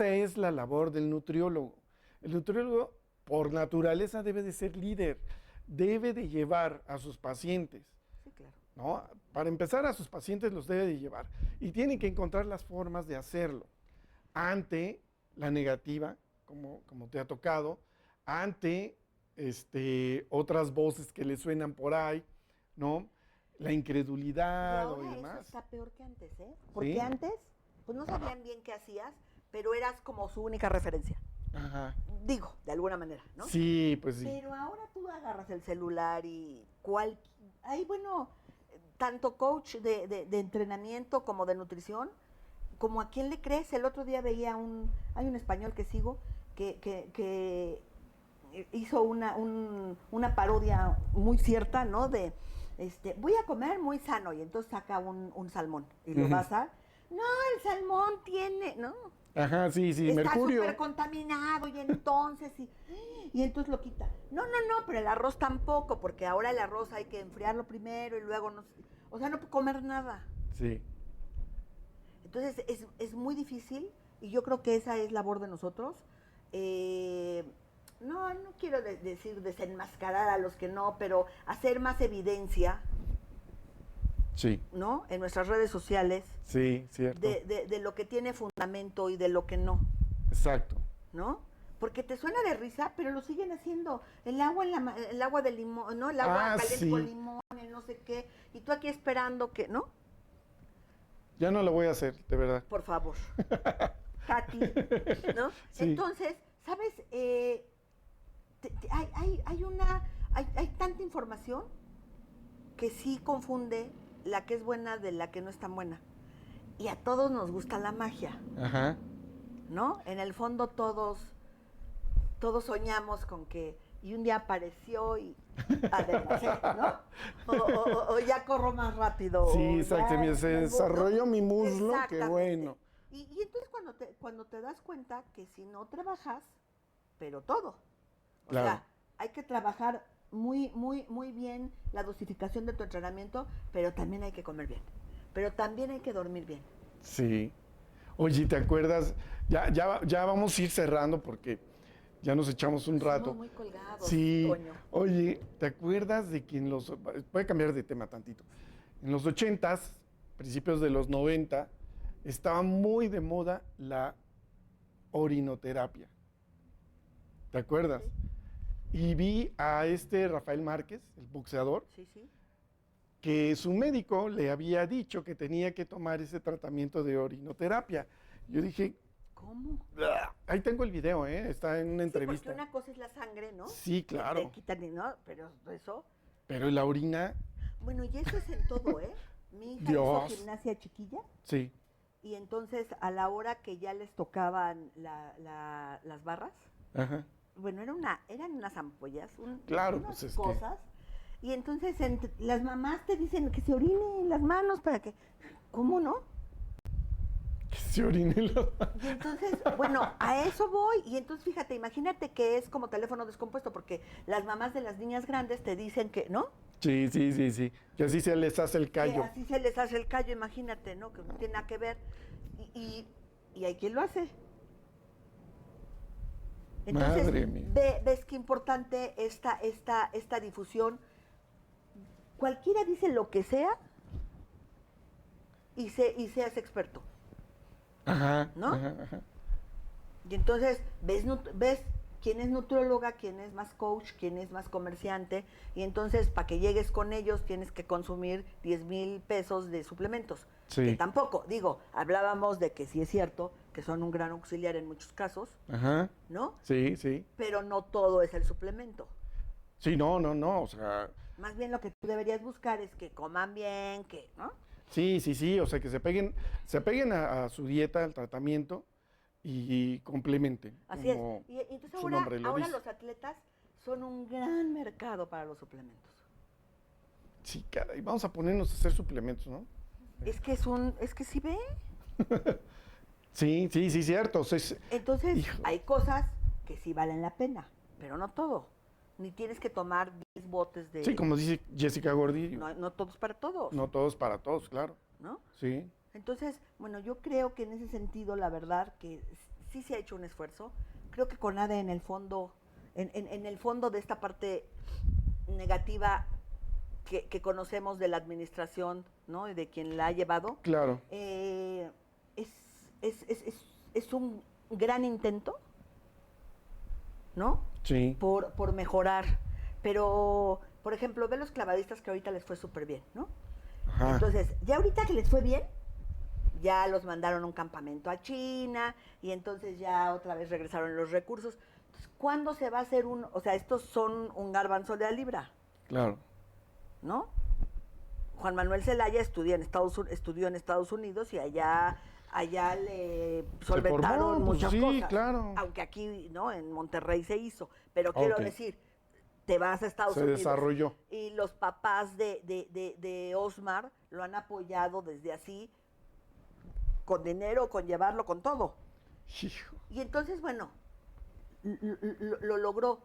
es la labor del nutriólogo. El nutriólogo, por naturaleza, debe de ser líder. Debe de llevar a sus pacientes, Sí, claro. ¿no? Para empezar, a sus pacientes los debe de llevar. Y tienen que encontrar las formas de hacerlo. Ante la negativa, como te ha tocado, ante otras voces que le suenan por ahí, ¿no? La Y incredulidad ahora y eso demás. está peor que antes, ¿eh? Porque Sí. antes, pues no sabían bien qué hacías, pero eras como su única referencia. Ajá. Digo, de alguna manera, ¿no? Sí, pues sí. Pero ahora tú agarras el celular y hay, bueno, tanto coach de entrenamiento como de nutrición, como a quién le crees. El otro día veía hay un español que sigo que hizo una parodia muy cierta, ¿no? Voy a comer muy sano, y entonces saca un salmón y lo Ujú. basa. No, el salmón tiene, ¿no? Ajá, sí, sí, Está mercurio. súper contaminado y entonces, y entonces lo quita. No, pero el arroz tampoco, porque ahora el arroz hay que enfriarlo primero y luego no, o sea, no puedo comer nada. Sí, Entonces es muy difícil, y yo creo que esa es labor de nosotros. No quiero decir desenmascarar a los que no, pero hacer más evidencia, sí, ¿no? En nuestras redes sociales sí, cierto. de lo que tiene fundamento y de lo que no. Exacto. ¿No? Porque te suena de risa, pero lo siguen haciendo. El agua el agua de limón, ¿no? El agua caliente sí. con limón, el no sé qué. Y tú aquí esperando que, ¿no? Ya no lo voy a hacer, de verdad. Por favor. Katy, ¿no? Sí. Entonces, ¿sabes? Hay tanta información que sí confunde la que es buena de la que no es tan buena. Y a todos nos gusta la magia, Ajá. ¿no? En el fondo todos soñamos con que, y un día apareció y adelgacé, ¿no? O ya corro más rápido. Sí, exacto. ya, Se ¿no? desarrolló mi muslo, qué Exactamente. bueno. Y entonces cuando te das cuenta que si no trabajas, pero todo. O Claro. sea, hay que trabajar muy bien la dosificación de tu entrenamiento, pero también hay que comer bien. Pero también hay que dormir bien. Sí. Oye, ¿te acuerdas? Ya vamos a ir cerrando porque ya nos echamos un rato. Somos muy colgados, Sí. Toño. Oye, ¿te acuerdas de que voy a cambiar de tema tantito. En los 80s, principios de los 90, estaba muy de moda la orinoterapia. ¿Te acuerdas? Y vi a Rafael Márquez, el boxeador, Sí. que su médico le había dicho que tenía que tomar ese tratamiento de orinoterapia. Yo dije, ¿Cómo? "Blah". Ahí tengo el video, está en una entrevista. Sí, porque una cosa es la sangre, ¿no? Sí, claro. Te quitan, ¿no? Pero eso... Pero la orina, Bueno, y eso es en todo, ¿eh? Mi hija Dios. hizo gimnasia chiquilla, sí. y entonces a la hora que ya les tocaban las barras, Ajá. bueno, eran unas ampollas, Claro, unas pues es que- cosas, y entonces las mamás te dicen que se orinen las manos para que... ¿Cómo no? Que se orine la... Y entonces, bueno, a eso voy. Y entonces, fíjate, imagínate que es como teléfono descompuesto, porque las mamás de las niñas grandes te dicen que, ¿no? Sí. Que así se les hace el Que callo. así se les hace el callo, imagínate, ¿no? Que no tiene nada que ver. Y hay quien lo hace. Entonces, Madre mía. ves qué importante esta difusión. Cualquiera dice lo que sea y seas experto, Ajá. ¿no? Ajá, ajá. Y entonces ves quién es nutrióloga, quién es más coach, quién es más comerciante, y entonces para que llegues con ellos tienes que consumir 10,000 pesos de suplementos. Sí. Que tampoco, digo, hablábamos de que sí es cierto que son un gran auxiliar en muchos casos, Ajá. ¿no? Sí, sí. Pero no todo es el suplemento. Sí, no, no, no. O sea, Más bien lo que tú deberías buscar es que coman bien, que, ¿no? sí, sí, sí. O sea, que se apeguen a su dieta, al tratamiento y complementen. Así es. Como Y entonces su nombre lo ahora dice. los atletas son un gran mercado para los suplementos. Sí, caray. Vamos a ponernos a hacer suplementos, ¿no? Es que sí ve. Sí, sí, sí, cierto. O sea, Entonces, hijo. hay cosas que sí valen la pena, pero no todo. Ni tienes que tomar 10 botes de... Sí, como dice Jessica Gordy, No todos para todos, no todos para todos, claro. ¿no? Sí, Entonces, bueno, yo creo que en ese sentido, la verdad, que sí se ha hecho un esfuerzo. Creo que CONADE en el fondo, en el fondo de esta parte negativa que conocemos de la administración, ¿no? Y de quien la ha llevado, claro. es, es un gran intento, ¿no? Sí. Por mejorar. Pero, por ejemplo, ve los clavadistas que ahorita les fue súper bien, ¿no? Ajá. Entonces, ya ahorita que les fue bien, ya los mandaron a un campamento a China y entonces ya otra vez regresaron los recursos. Entonces, ¿cuándo se va a hacer o sea, estos son un garbanzo de la libra, Claro. ¿no? Juan Manuel Zelaya estudió en Estados Unidos y allá le solventaron formó, pues muchas sí, cosas. claro. Aunque aquí, ¿no? En Monterrey se hizo. Pero Ok. quiero decir, te vas a Estados Se Unidos. desarrolló. Y los papás de Osmar lo han apoyado desde así, con dinero, con llevarlo, con todo. Hijo. Y entonces, bueno, lo logró.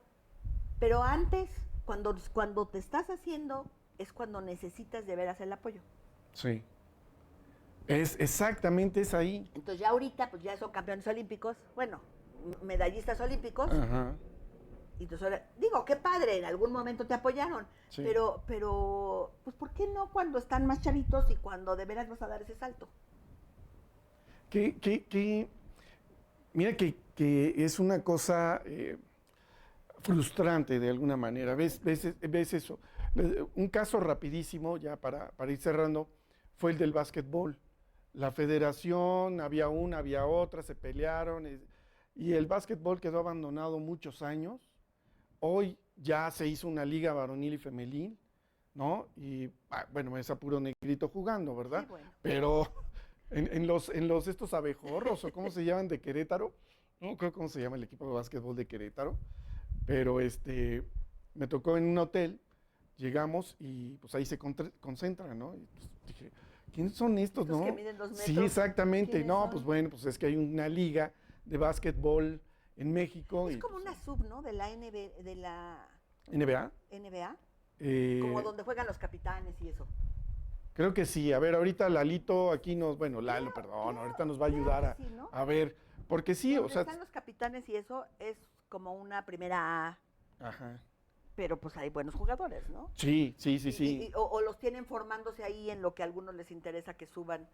Pero antes, cuando te estás haciendo, es cuando necesitas de veras el apoyo. Sí. Es exactamente es ahí. Entonces ya ahorita, pues ya son campeones olímpicos, bueno, medallistas olímpicos. Ajá. Y entonces ahora, digo, qué padre, en algún momento te apoyaron. Sí. Pero, pues ¿por qué no cuando están más chavitos y cuando de veras vas a dar ese salto? Mira que es una cosa frustrante de alguna manera. ¿Ves eso? Un caso rapidísimo, ya para ir cerrando, fue el del básquetbol. La federación, había una, había otra, se pelearon y el básquetbol quedó abandonado muchos años. Hoy ya se hizo una liga varonil y femenil, ¿no? Y bueno, es a puro negrito jugando, ¿verdad? Sí, bueno. Pero en los estos abejorros, o cómo se llaman, de Querétaro, no creo cómo se llama el equipo de básquetbol de Querétaro, pero me tocó en un hotel, llegamos y pues ahí se concentran, ¿no? Y pues dije, ¿quiénes son estos, Estos no? que miden 2 metros. Sí, exactamente. ¿Quiénes No, son? pues bueno, pues es que hay una liga de básquetbol en México. Es y, como pues, una sub, ¿no? De la NBA. NBA, eh, como donde juegan los capitanes y eso. Creo que sí. A ver, ahorita Lalito aquí Lalo, perdón, ahorita nos va a ayudar que sí, ¿no? a ver, porque sí, o Donde sea, están los capitanes y eso es como una primera A, ajá. pero pues hay buenos jugadores, ¿no? Sí, sí, sí, sí. O los tienen formándose ahí en lo que a algunos les interesa que suban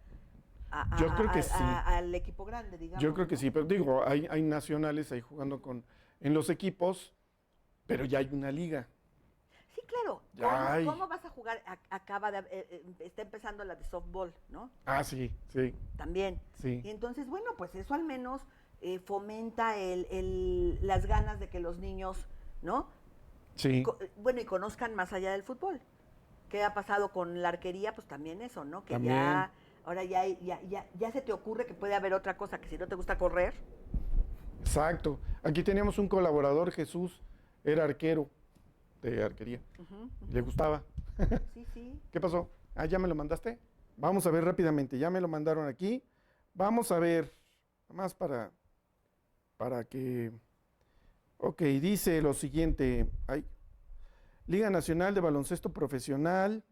Yo creo que sí. al equipo grande, digamos. Yo creo que ¿no? sí, pero digo, hay nacionales ahí jugando en los equipos, pero ya hay una liga. Sí, claro. Ya hay. ¿Cómo vas a jugar? Está empezando la de softball, ¿no? Ah, sí, sí, También. sí. Y entonces, bueno, pues eso al menos fomenta las ganas de que los niños, ¿no? Sí, Bueno, y conozcan más allá del fútbol. ¿Qué ha pasado con la arquería? Pues también eso, ¿no? Que También. ahora ya se te ocurre que puede haber otra cosa, que si no te gusta correr, exacto. Aquí teníamos un colaborador, Jesús, era arquero de arquería. Le gustaba. sí, sí. ¿Qué pasó? Ah, ¿ya me lo mandaste? Vamos a ver rápidamente, ya me lo mandaron aquí. Vamos a ver, más para que... Ok, dice lo siguiente. Liga Nacional de Baloncesto Profesional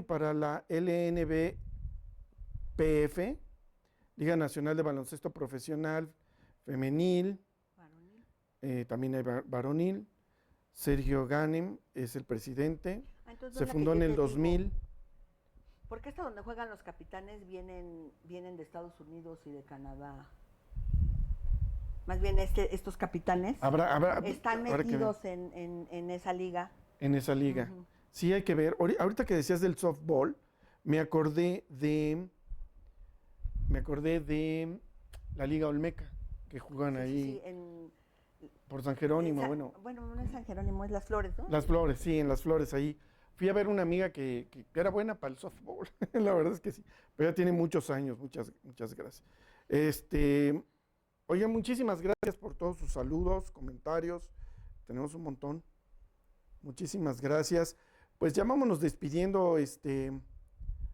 para la LNBPF, Liga Nacional de Baloncesto Profesional Femenil, Varonil. también hay varonil. Sergio Ganem es el presidente. Ah, entonces, Se la que fundó yo en te el digo, 2000. Porque esta donde juegan los capitanes vienen de Estados Unidos y de Canadá. Más bien estos capitanes están metidos en esa liga. En esa liga. Ujú. Sí, hay que ver. Ahorita que decías del softball, me acordé de la Liga Olmeca, que juegan ahí por San Jerónimo, bueno. Bueno, no es San Jerónimo, es Las Flores, ¿no? Las Flores, sí, en Las Flores ahí. Fui a ver una amiga que era buena para el softball, la verdad es que sí, pero ya tiene muchos años, muchas gracias. Oigan, muchísimas gracias por todos sus saludos, comentarios, tenemos un montón. Muchísimas gracias. Pues ya vámonos despidiendo,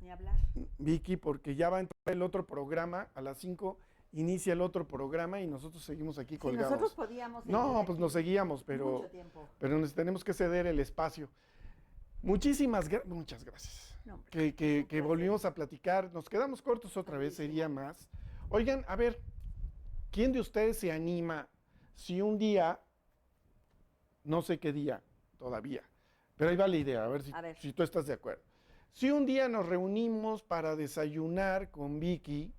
Ni hablar. Vicky, porque ya va a entrar el otro programa, a las 5 inicia el otro programa y nosotros seguimos aquí Sí, colgados. nosotros podíamos No, seguir pues aquí nos seguíamos, mucho tiempo. pero nos tenemos que ceder el espacio. Muchas gracias. No, hombre, Que placer. volvimos a platicar, nos quedamos cortos otra vez, sería más. Oigan, a ver, ¿quién de ustedes se anima si un día, no sé qué día todavía, pero ahí va la idea, a ver si tú estás de acuerdo. Si un día nos reunimos para desayunar con Vicky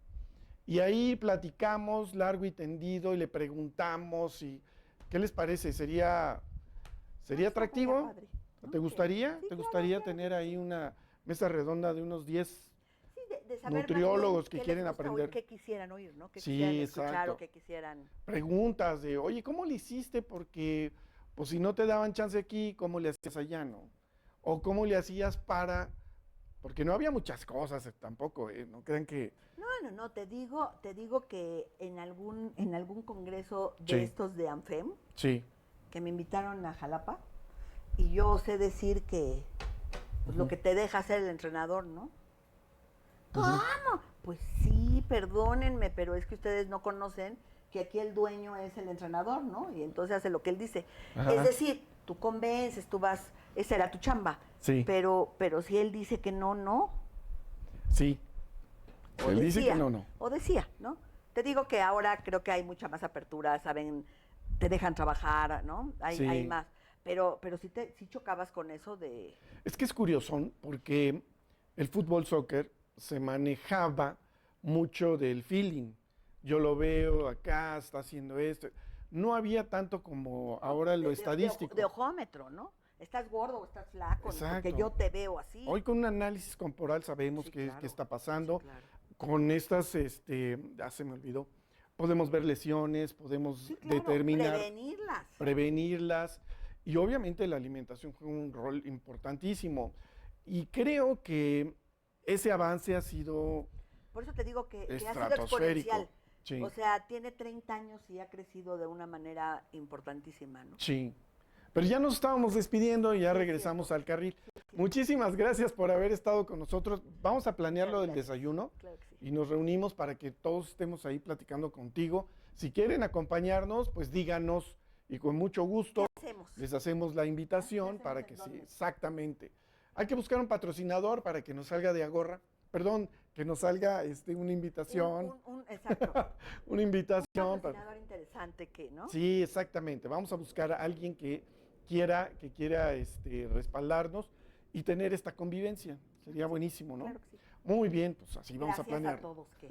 y ahí platicamos largo y tendido y le preguntamos y ¿qué les parece? ¿Sería atractivo? Padre. ¿Te gustaría? Sí, ¿Te claro, gustaría claro. tener ahí una mesa redonda de unos 10 Sí, de saber más nutriólogos bien que qué quieren les gusta aprender? oír, qué quisieran oír, ¿no? Que Sí, quisieran escuchar exacto. o que quisieran. Preguntas de, oye, ¿cómo le hiciste? Porque, pues si no te daban chance aquí, ¿cómo le hacías allá, no? O ¿cómo le hacías porque no había muchas cosas tampoco, no crean que... No, te digo que en algún congreso de Sí. estos de ANFEM, Sí, que me invitaron a Jalapa, y yo sé decir que pues, lo que te deja hacer el entrenador, ¿no? ¿Cómo? Pues sí, perdónenme, pero es que ustedes no conocen que aquí el dueño es el entrenador, ¿no? Y entonces hace lo que él dice. Ajá. Es decir, tú convences, tú vas, esa era tu chamba. Sí. Pero si él dice que no, no. sí. O Él dice decía, que no. O decía, ¿no? Te digo que ahora creo que hay mucha más apertura, saben, te dejan trabajar, ¿no? Sí. Hay más. Pero sí chocabas con eso de... Es que es curioso, porque el fútbol soccer se manejaba mucho del feeling. Yo lo veo acá, está haciendo esto. No había tanto como ahora lo estadístico. De ojómetro, ¿no? ¿Estás gordo o estás flaco? Exacto. Porque yo te veo así. Hoy con un análisis corporal sabemos Sí, qué claro. está pasando. Sí, claro. Con estas, ya se me olvidó, podemos ver lesiones, podemos Sí, claro, determinar, prevenirlas. y obviamente la alimentación juega un rol importantísimo. Y creo que ese avance ha sido Por eso te digo que ha sido estratosférico. exponencial. Sí, O sea, tiene 30 años y ha crecido de una manera importantísima, ¿no? sí. Pero ya nos estábamos despidiendo y ya Sí, regresamos cierto. al carril. Muchísimas gracias por haber estado con nosotros. Vamos a planear lo del Gracias. desayuno. Claro que sí. Y nos reunimos para que todos estemos ahí platicando contigo. Si quieren acompañarnos, pues díganos y con mucho gusto ¿Qué hacemos? les hacemos la invitación hacemos para en que sí, dónde? exactamente. Hay que buscar un patrocinador para que nos salga de Agorra. Perdón, que nos salga una invitación. Exacto. Una invitación. Un patrocinador interesante que, ¿no? Sí, exactamente. Vamos a buscar a alguien que quiera respaldarnos y tener esta convivencia. Sería buenísimo, ¿no? Claro que sí. Muy bien, pues así vamos Gracias a planear. a todos que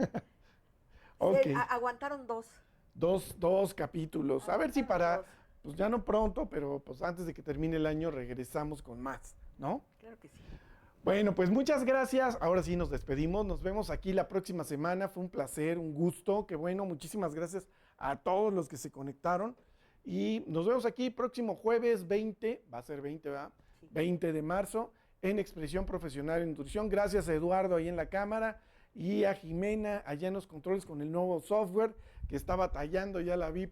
Ok. aguantaron dos. Dos capítulos. A ver si para, Dos. pues ya no pronto, pero pues antes de que termine el año regresamos con más, ¿no? Claro que sí. Bueno, pues muchas gracias. Ahora sí nos despedimos. Nos vemos aquí la próxima semana. Fue un placer, un gusto. Qué bueno. Muchísimas gracias a todos los que se conectaron. Y nos vemos aquí próximo jueves 20, va a ser 20, ¿verdad? Sí. 20 de marzo en Expresión Profesional en Nutrición. Gracias a Eduardo ahí en la cámara y a Jimena allá en los controles con el nuevo software que está batallando, ya la vi,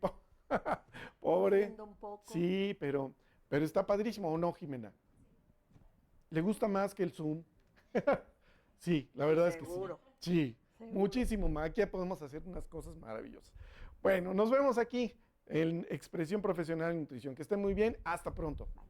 pobre. Sufriendo un poco. Sí, pero está padrísimo, ¿o no, Jimena? ¿Le gusta más que el Zoom? Sí, la verdad es que sí. Seguro. Sí, Seguro. muchísimo más. Aquí ya podemos hacer unas cosas maravillosas. Bueno, nos vemos aquí en Expresión Profesional en Nutrición. Que estén muy bien. Hasta pronto. Bye.